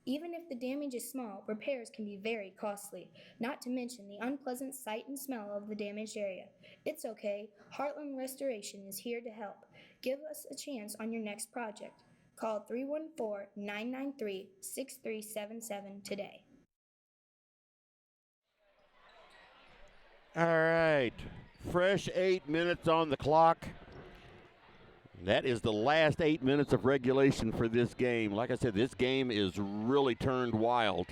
Even if the damage is small, repairs can be very costly, not to mention the unpleasant sight and smell of the damaged area. It's okay. Heartland Restoration is here to help. Give us a chance on your next project. Call 314-993-6377 today. All right, fresh 8 minutes on the clock. That is the last 8 minutes of regulation for this game. Like I said, this game is really turned wild.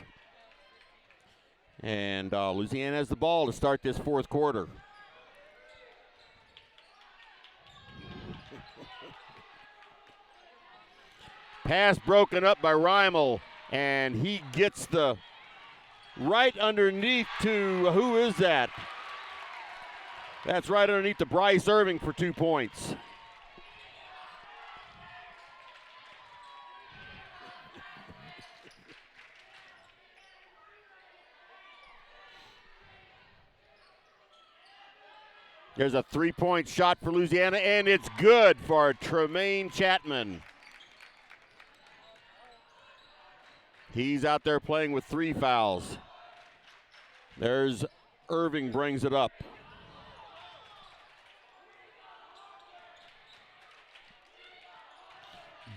And Louisiana has the ball to start this fourth quarter. Pass broken up by Reimel, and he gets the right underneath to, who is that? That's right underneath to Bryce Irving for 2 points. There's a 3-point shot for Louisiana, and it's good for Tremaine Chapman. He's out there playing with 3 fouls. There's Irving brings it up.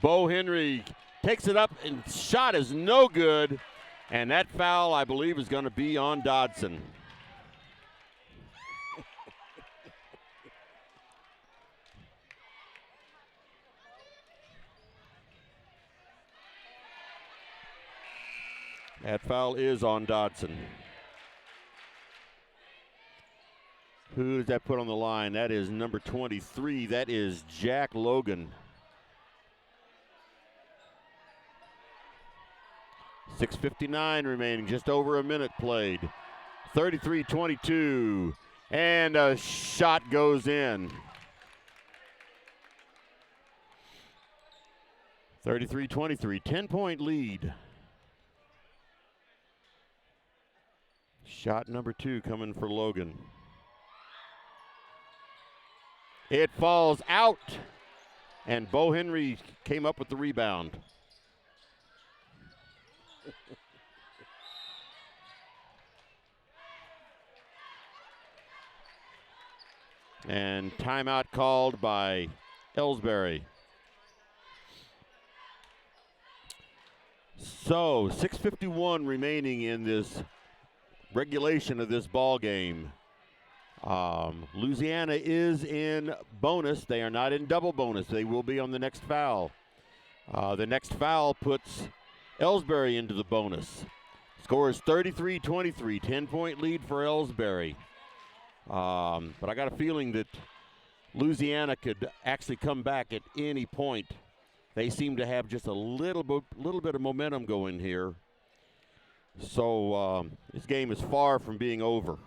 Bo Henry takes it up, and shot is no good. And that foul, I believe, is going to be on Dodson. That foul is on Dodson. Who does that put on the line? That is number 23. That is Jack Logan. 6:59 remaining, just over a minute played. 33-22, and a shot goes in. 33-23, 10-point lead. Shot number 2 coming for Logan. It falls out, and Bo Henry came up with the rebound. And timeout called by Elsberry. So 6:51 remaining in this regulation of this ball game. Louisiana is in bonus. They are not in double bonus. They will be on the next foul. The next foul puts Elsberry into the bonus. Score is 33-23, 10-point lead for Elsberry. But I got a feeling that Louisiana could actually come back at any point. They seem to have just a little bit of momentum going here. So this game is far from being over.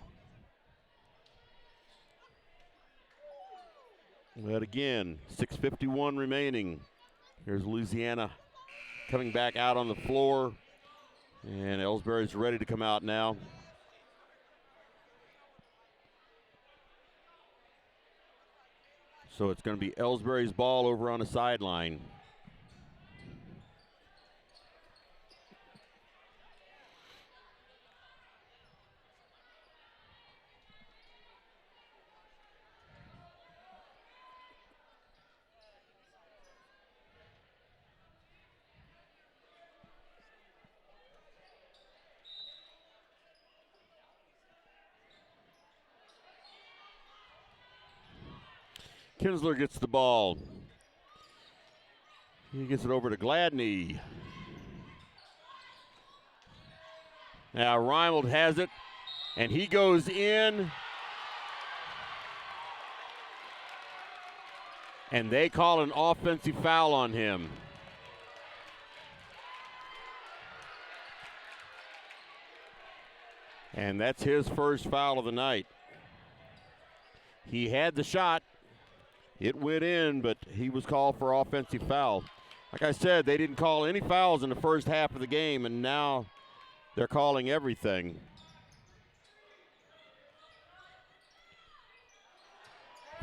But again, 6:51 remaining. Here's Louisiana coming back out on the floor. And Elsberry's ready to come out now. So it's going to be Elsberry's ball over on the sideline. Kinsler gets the ball. He gets it over to Gladney. Now Reimold has it, and he goes in. And they call an offensive foul on him. And that's his first foul of the night. He had the shot. It went in, but he was called for offensive foul. Like I said, they didn't call any fouls in the first half of the game, and now they're calling everything.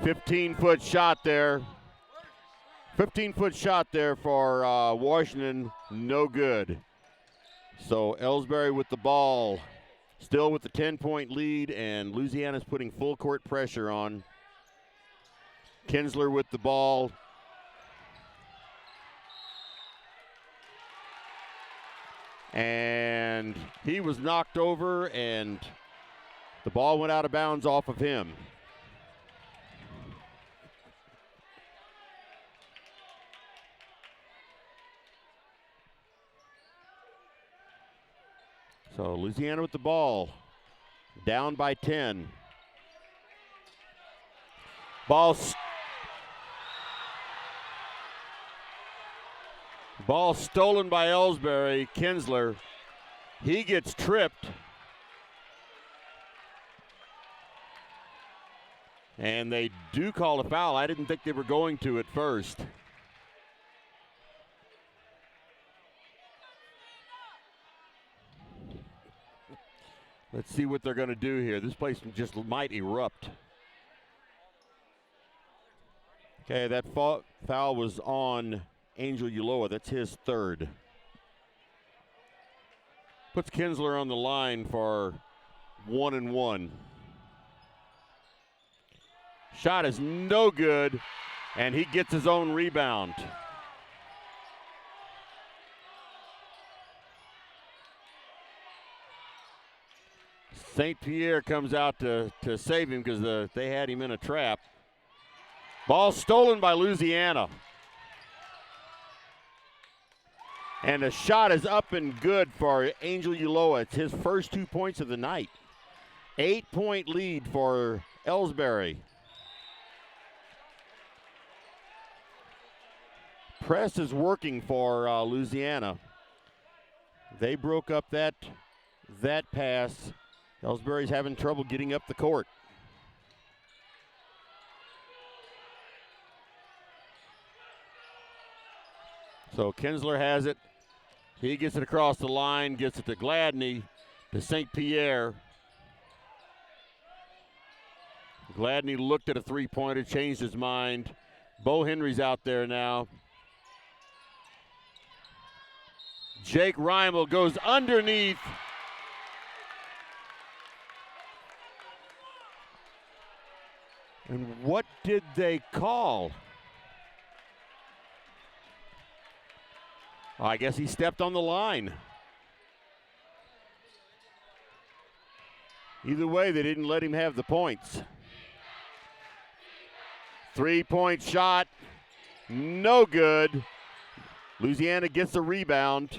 $15-foot shot there. 15-foot shot there for Washington, no good. So Elsberry with the ball, still with the 10-point lead, and Louisiana's putting full court pressure on. Kinsler with the ball, And he was knocked over, and the ball went out of bounds off of him. So Louisiana with the ball, down by 10. Ball stolen by Elsberry. Kinsler, he gets tripped. And they do call a foul. I didn't think they were going to at first. Let's see what they're going to do here. This place just might erupt. Okay, that foul was on Angel Ulloa. That's his third. Puts Kinsler on the line for 1-1. Shot is no good, and he gets his own rebound. St. Pierre comes out to save him because they had him in a trap. Ball stolen by Louisiana. And the shot is up and good for Angel Ulloa. It's his first 2 points of the night. 8-point lead for Elsberry. Press is working for Louisiana. They broke up that pass. Elsberry's having trouble getting up the court. So Kinsler has it. He gets it across the line, gets it to Gladney, to St. Pierre. Gladney looked at a three-pointer, changed his mind. Bo Henry's out there now. Jake Reimel goes underneath. And what did they call? I guess he stepped on the line. Either way, they didn't let him have the points. 3-point shot, no good. Louisiana gets the rebound.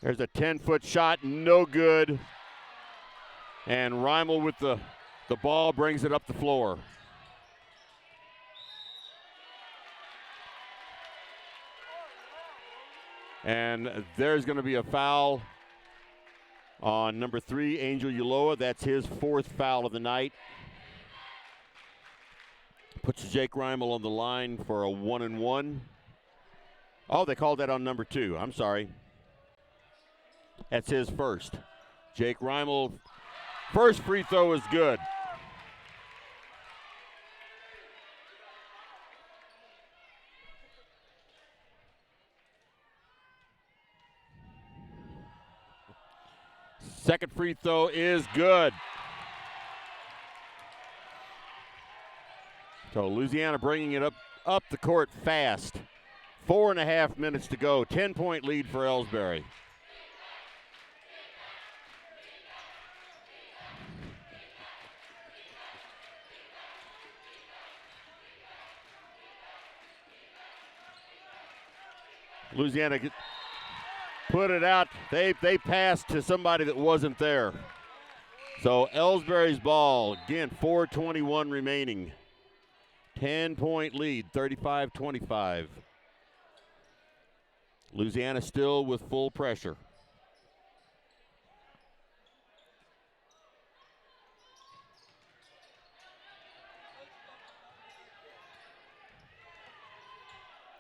There's a 10-foot shot, no good. And Reimel with the ball brings it up the floor. And there's going to be a foul on number 3, Angel Ulloa. That's his 4th foul of the night. Puts Jake Reimel on the line for a 1-1. Oh, they called that on number 2. I'm sorry. That's his first. Jake Reimel, first free throw is good. Second free throw is good. So Louisiana bringing it up the court fast. 4.5 minutes to go. 10-point lead for Elsberry. Louisiana put it out. They passed to somebody that wasn't there. So Elsberry's ball, again, 4:21 remaining. 10-point lead, 35-25. Louisiana still with full pressure.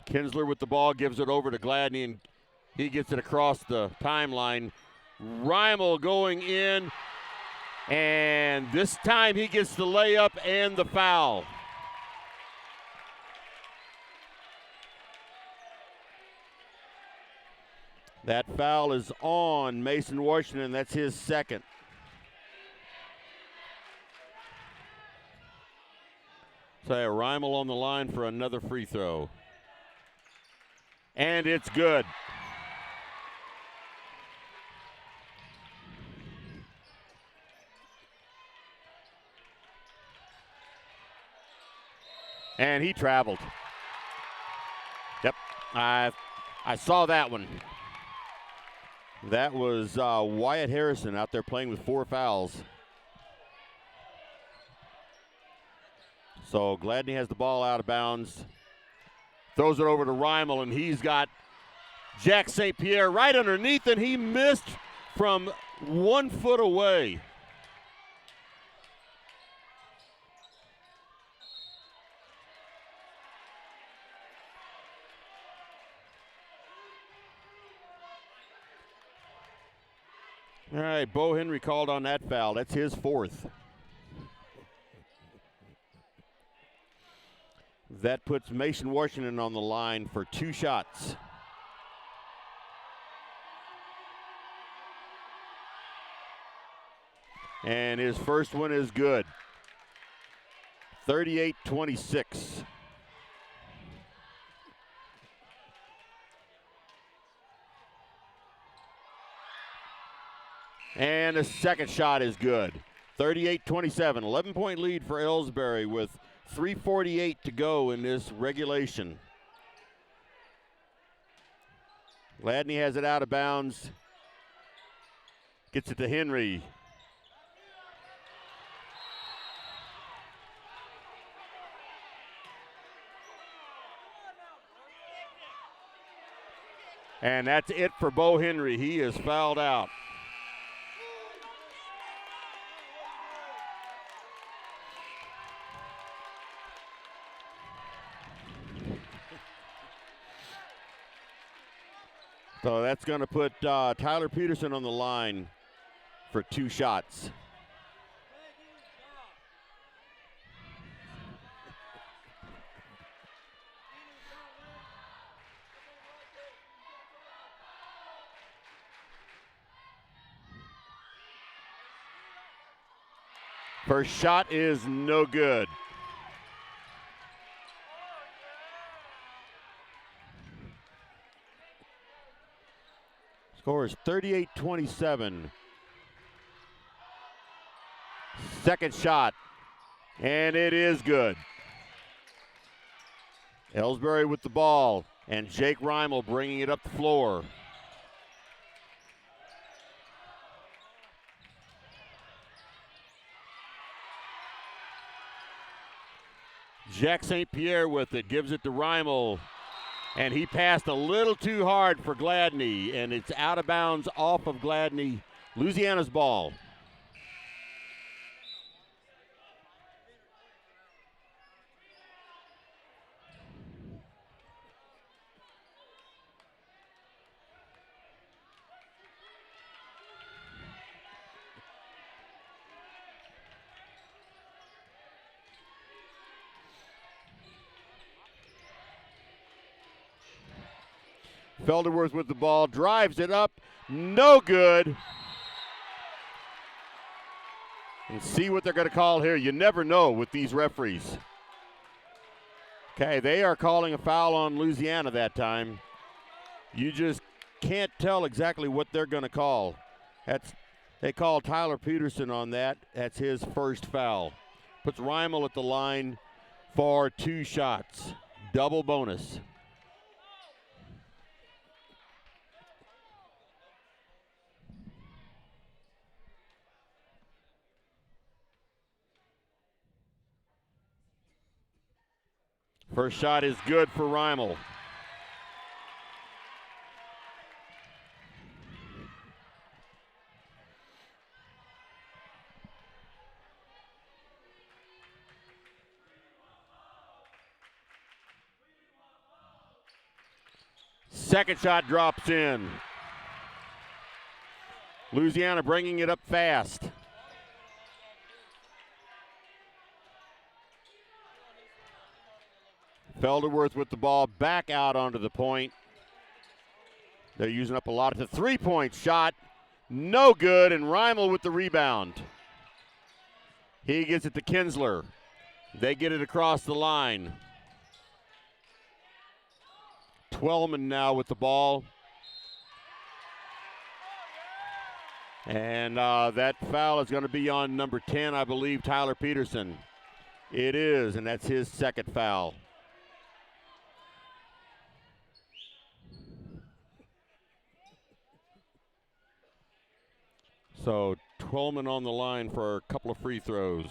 Kinsler with the ball, gives it over to Gladney, and he gets it across the timeline. Reimel going in, and this time he gets the layup and the foul. That foul is on Mason Washington. That's his second. So Reimel on the line for another free throw. And it's good. And he traveled. Yep, I saw that one. That was Wyatt Harrison out there playing with 4 fouls. So Gladney has the ball out of bounds. Throws it over to Reimel, and he's got Jack St. Pierre right underneath, and he missed from 1 foot away. All right, Bo Henry called on that foul. That's his 4th. That puts Mason Washington on the line for 2 shots. And his first one is good. 38-26. And the second shot is good. 38-27, 11-point lead for Elsberry with 3:48 to go in this regulation. Gladney has it out of bounds. Gets it to Henry. And that's it for Bo Henry. He is fouled out. So that's going to put Tyler Peterson on the line for 2 shots. First shot is no good. Score is 38-27. Second shot, and it is good. Elsberry with the ball, and Jake Reimel bringing it up the floor. Jack St. Pierre with it, gives it to Reimel. And he passed a little too hard for Gladney, and it's out of bounds off of Gladney. Louisiana's ball. Felderworth with the ball, drives it up, no good. And see what they're going to call here. You never know with these referees. Okay, they are calling a foul on Louisiana that time. You just can't tell exactly what they're going to call. They call Tyler Peterson on that. That's his first foul. Puts Reimel at the line for 2 shots. Double bonus. First shot is good for Reimel. Second shot drops in. Louisiana bringing it up fast. Felderworth with the ball back out onto the point. They're using up a lot of the three-point shot. No good, and Reimel with the rebound. He gets it to Kinsler. They get it across the line. Twellman now with the ball. And that foul is going to be on number 10, I believe, Tyler Peterson. It is, and that's his second foul. So Twellman on the line for a couple of free throws.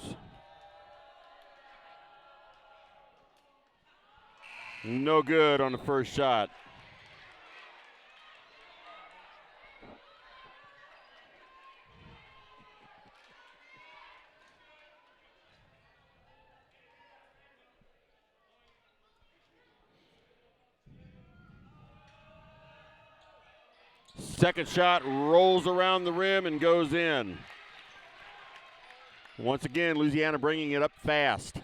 No good on the first shot. Second shot rolls around the rim and goes in. Once again, Louisiana bringing it up fast.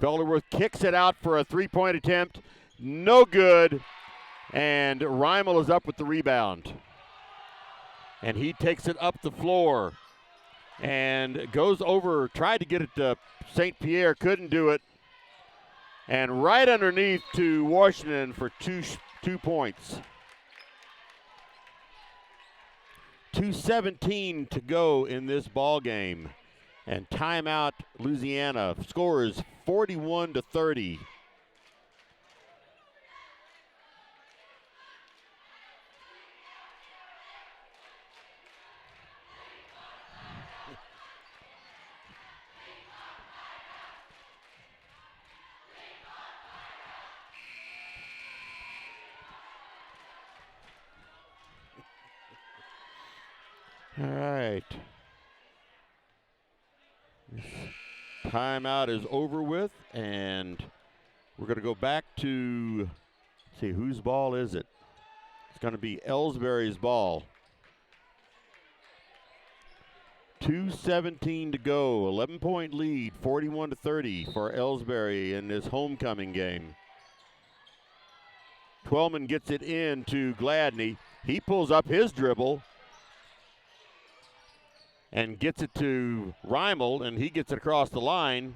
Felderworth kicks it out for a three-point attempt. No good. And Reimel is up with the rebound. And he takes it up the floor and goes over, tried to get it to St. Pierre, couldn't do it. And right underneath to Washington for two points. 2:17 to go in this ball game. And timeout, Louisiana. Score is 41-30. All right. This timeout is over with, and we're going to go back to, see, whose ball is it? It's going to be Elsberry's ball. 2:17 to go, 11-point lead, 41-30 for Elsberry in this homecoming game. Twellman gets it in to Gladney. He pulls up his dribble and gets it to Reimel, and he gets it across the line.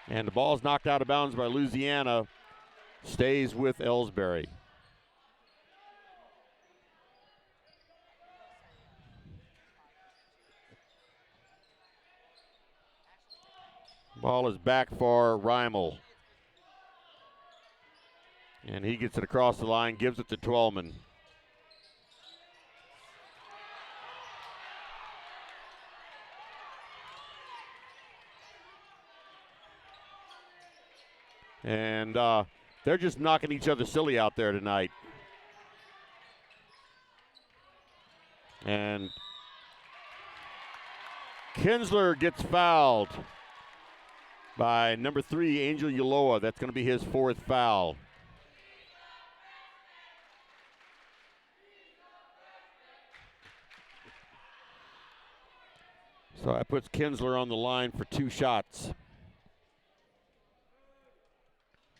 And the ball's knocked out of bounds by Louisiana. Stays with Elsberry. Ball is back for Reimel. And he gets it across the line, gives it to Twellman. And they're just knocking each other silly out there tonight. And Kinsler gets fouled by number 3, Angel Ulloa. That's going to be his fourth foul. So that puts Kinsler on the line for 2 shots.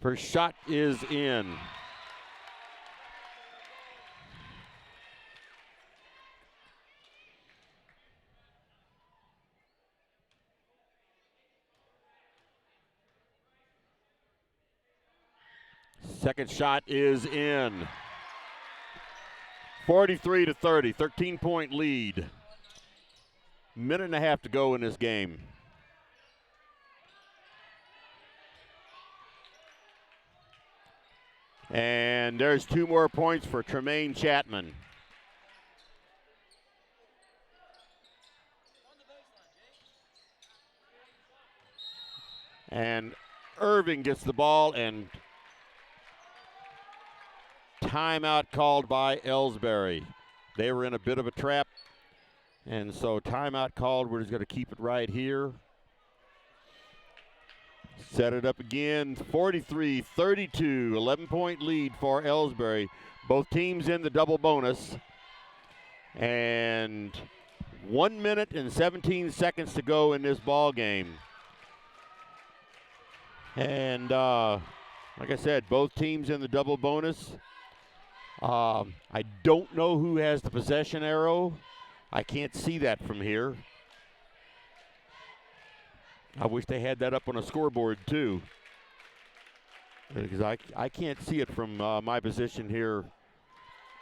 First shot is in. Second shot is in. 43-30, 13-point lead. Minute and a half to go in this game. And there's 2 more points for Tremaine Chapman. And Irving gets the ball, and timeout called by Elsberry. They were in a bit of a trap, and so timeout called. We're just going to keep it right here. Set it up again, 43-32, 11-point lead for Elsberry. Both teams in the double bonus. And 1 minute and 17 seconds to go in this ball game. And like I said, both teams in the double bonus. I don't know who has the possession arrow. I can't see that from here. I wish they had that up on a scoreboard too, because I can't see it from my position here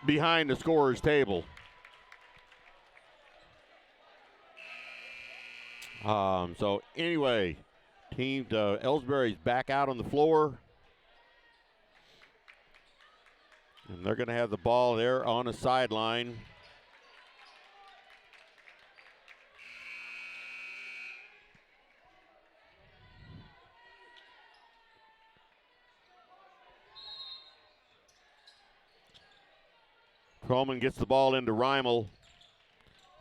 behind the scorer's table. So anyway, team Elsberry's back out on the floor. And they're going to have the ball there on the sideline. Coleman gets the ball into Reimel.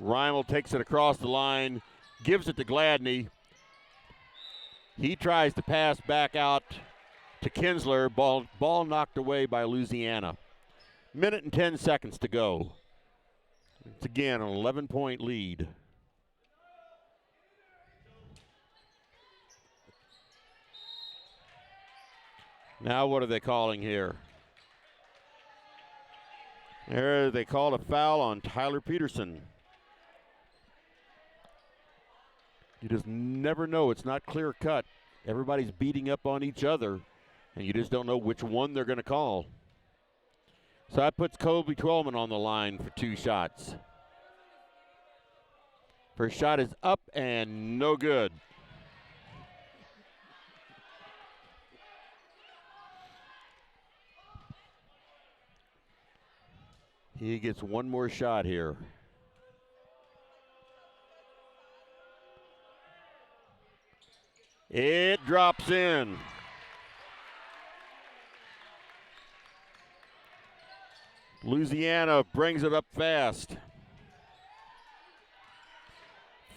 Reimel takes it across the line, gives it to Gladney. He tries to pass back out to Kinsler. Ball knocked away by Louisiana. Minute and 10 seconds to go. It's again an 11-point lead. Now what are they calling here? There they called a foul on Tyler Peterson. You just never know. It's not clear cut. Everybody's beating up on each other, and you just don't know which one they're going to call. So that puts Kobe Twellman on the line for 2 shots. First shot is up and no good. He gets one more shot here. It drops in. Louisiana brings it up fast.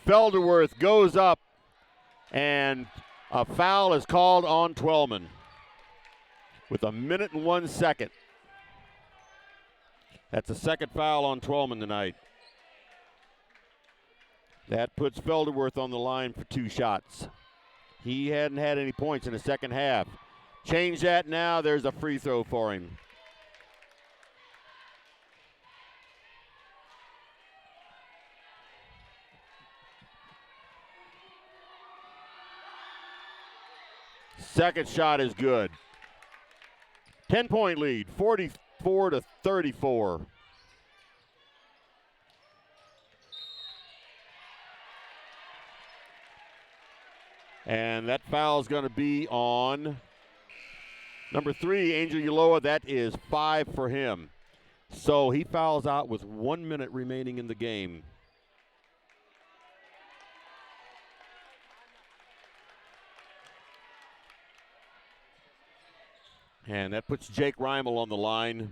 Felderworth goes up, and a foul is called on Twellman with a minute and 1 second. That's the second foul on Twellman tonight. That puts Felderworth on the line for 2 shots. He hadn't had any points in the second half. Change that now. There's a free throw for him. Second shot is good. 10-point lead, 44-34. And that foul is going to be on number 3, Angel Ulloa. That is 5 for him. So he fouls out with 1 minute remaining in the game. And that puts Jake Reimel on the line.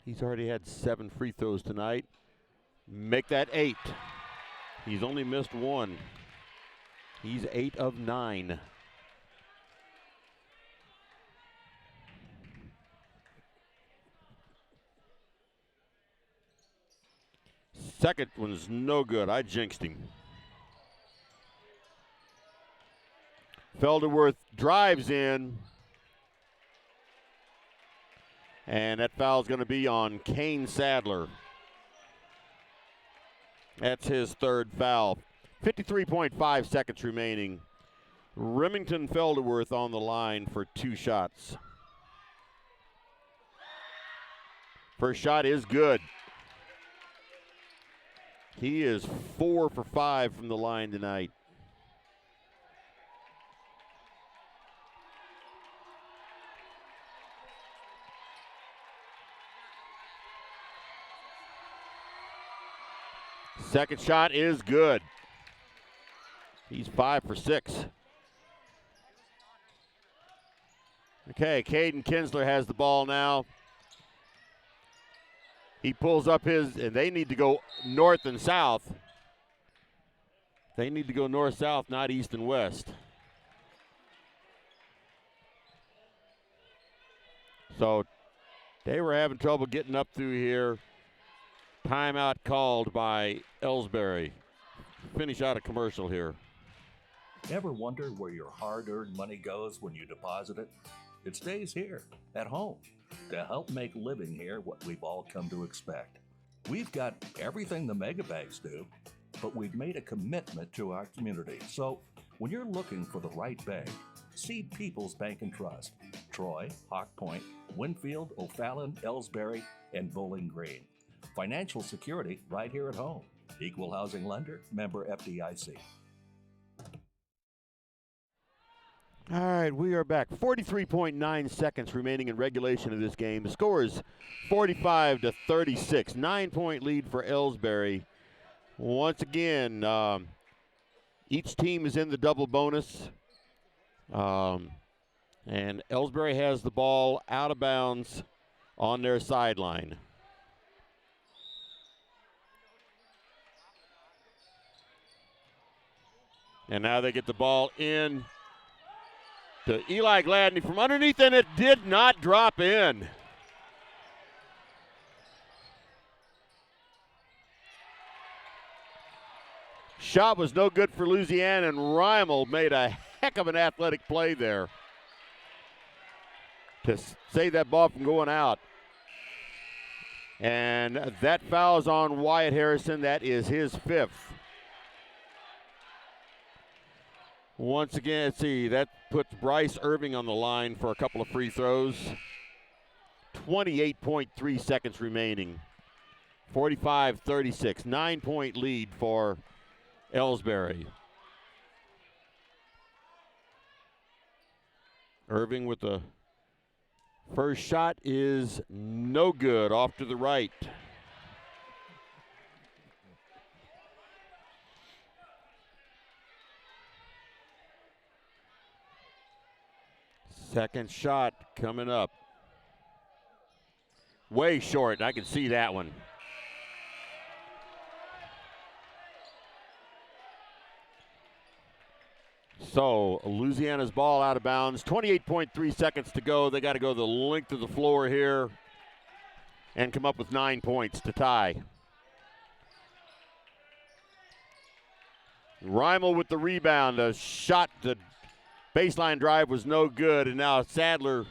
He's already had 7 free throws tonight. Make that 8. He's only missed 1. He's 8 of 9. Second one's no good. I jinxed him. Felderworth drives in. And that foul's going to be on Kane Sadler. That's his 3rd foul. 53.5 seconds remaining. Remington Felderworth on the line for 2 shots. First shot is good. He is 4 for 5 from the line tonight. Second shot is good. He's 5 for 6. Okay, Caden Kinsler has the ball now. He pulls up his, and they need to go north and south. They need to go north-south, not east and west. So they were having trouble getting up through here. Timeout called by Elsberry. finish out a commercial here. Ever wonder where your hard-earned money goes when you deposit it? It stays here, at home, to help make living here what we've all come to expect. We've got everything the mega banks do, but we've made a commitment to our community. So when you're looking for the right bank, see People's Bank and Trust. Troy, Hawk Point, Winfield, O'Fallon, Elsberry, and Bowling Green. Financial security right here at home. Equal housing lender, member FDIC. All right, we are back. 43.9 seconds remaining in regulation of this game. The score is 45-36. 9-point lead for Elsberry. Once again, each team is in the double bonus. And Elsberry has the ball out of bounds on their sideline. And now they get the ball in to Eli Gladney from underneath, and it did not drop in. Shot was no good for Louisiana, and Reimel made a heck of an athletic play there to save that ball from going out. And that foul is on Wyatt Harrison. That is his 5th. Once again, let's see, that puts Bryce Irving on the line for a couple of free throws. 28.3 seconds remaining. 45-36, 9-point lead for Elsberry. Irving with the first shot is no good, off to the right. Second shot coming up. Way short, I can see that one. So, Louisiana's ball out of bounds. 28.3 seconds to go. They got to go the length of the floor here and come up with 9 points to tie. Reimel with the rebound. A shot, the baseline drive was no good, and now Sadler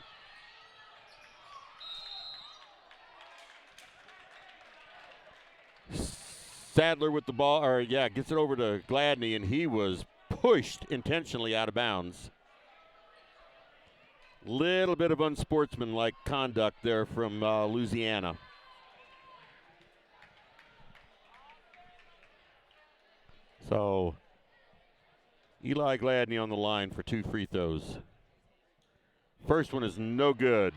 with the ball, gets it over to Gladney, and he was pushed intentionally out of bounds. Little bit of unsportsmanlike conduct there from Louisiana. So, Eli Gladney on the line for 2 free throws. First one is no good.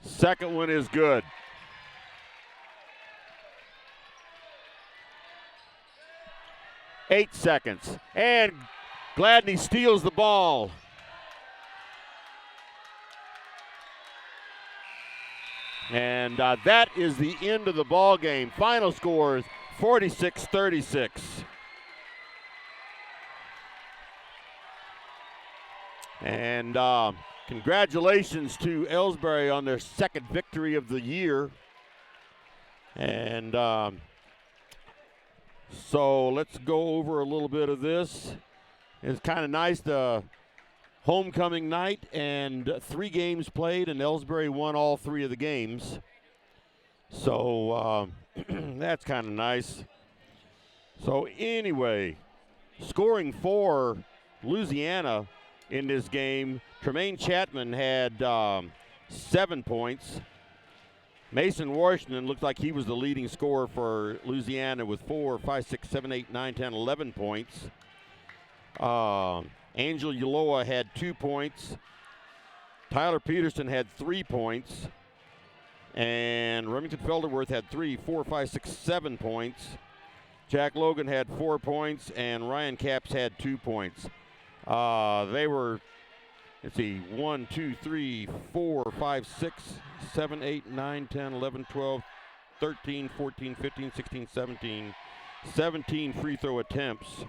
Second one is good. Eight seconds. And Gladney steals the ball. And that is the end of the ball game. Final score is 46-36. And congratulations to Elsberry on their second victory of the year. And so let's go over a little bit of this. It's kind of nice, the homecoming night, and 3 games played, and Elsberry won all 3 of the games. So that's kind of nice. So anyway, scoring for Louisiana in this game, Tremaine Chapman had 7 points. Mason Washington looked like he was the leading scorer for Louisiana with 4, 5, 6, 7, 8, 9, 10, 11 points. Angel Ulloa had 2 points. Tyler Peterson had 3 points. And Remington Felderworth had 3, 4, 5, 6, 7 points. Jack Logan had 4 points, and Ryan Capps had 2 points. They were, let's see, 1, 2, 3, 4, 5, 6, 7, 8, 9, 10, 11, 12, 13, 14, 15, 16, 17. 17 free throw attempts.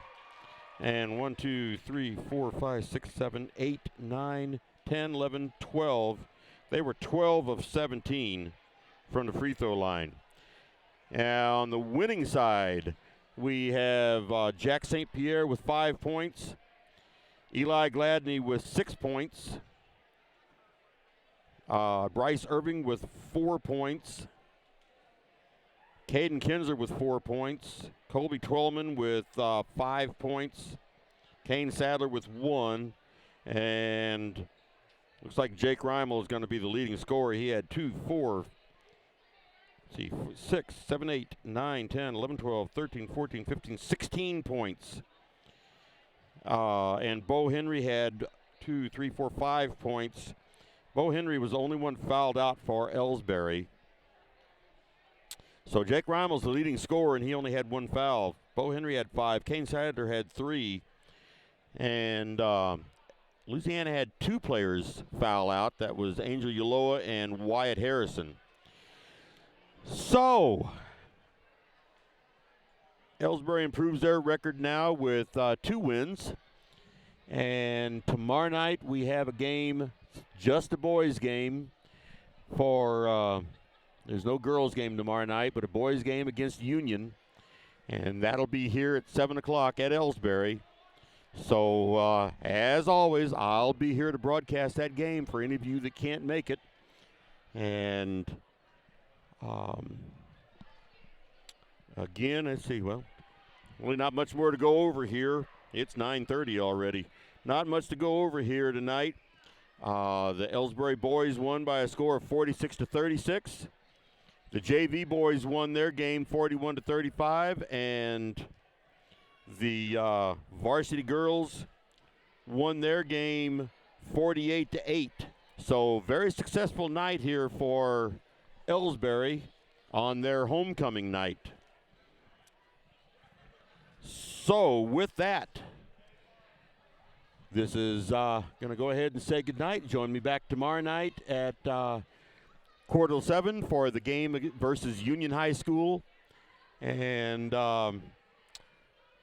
And 1, 2, 3, 4, 5, 6, 7, 8, 9, 10, 11, 12. They were 12 of 17 from the free throw line. And on the winning side, we have Jack St. Pierre with 5 points. Eli Gladney with 6 points. Bryce Irving with 4 points. Caden Kinzer with 4 points. Colby Twellman with 5 points. Kane Sadler with 1. And looks like Jake Reimel is going to be the leading scorer. He had 2, 4, 6, 7, 8, 9, 10, 11, 12, 13, 14, 15, 16 points. And Bo Henry had 2, 3, 4, 5 points. Bo Henry was the only one fouled out for Elsberry. So Jake Reimel's the leading scorer, and he only had 1 foul. Bo Henry had 5. Kane Sadler had 3. And Louisiana had 2 players foul out. That was Angel Uloa and Wyatt Harrison. So Elsberry improves their record now with 2 wins. And tomorrow night we have a game, just a boys game, for there's no girls game tomorrow night, but a boys game against Union. And that'll be here at 7 o'clock at Elsberry. So as always, I'll be here to broadcast that game for any of you that can't make it. And again, let's see, well, really not much more to go over here. It's 9:30 already. Not much to go over here tonight. The Elsberry boys won by a score of 46-36. The JV boys won their game 41-35, and the varsity girls won their game 48-8. So very successful night here for Elsberry on their homecoming night. So with that, this is going to go ahead and say goodnight. Join me back tomorrow night at 7:15 for the game versus Union High School. And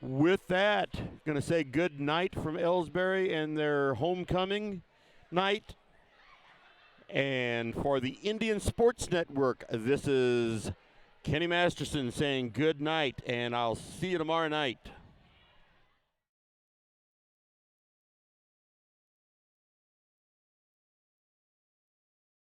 with that, going to say good night from Elsberry and their homecoming night. And for the Indian Sports Network, this is Kenny Masterson saying good night, and I'll see you tomorrow night.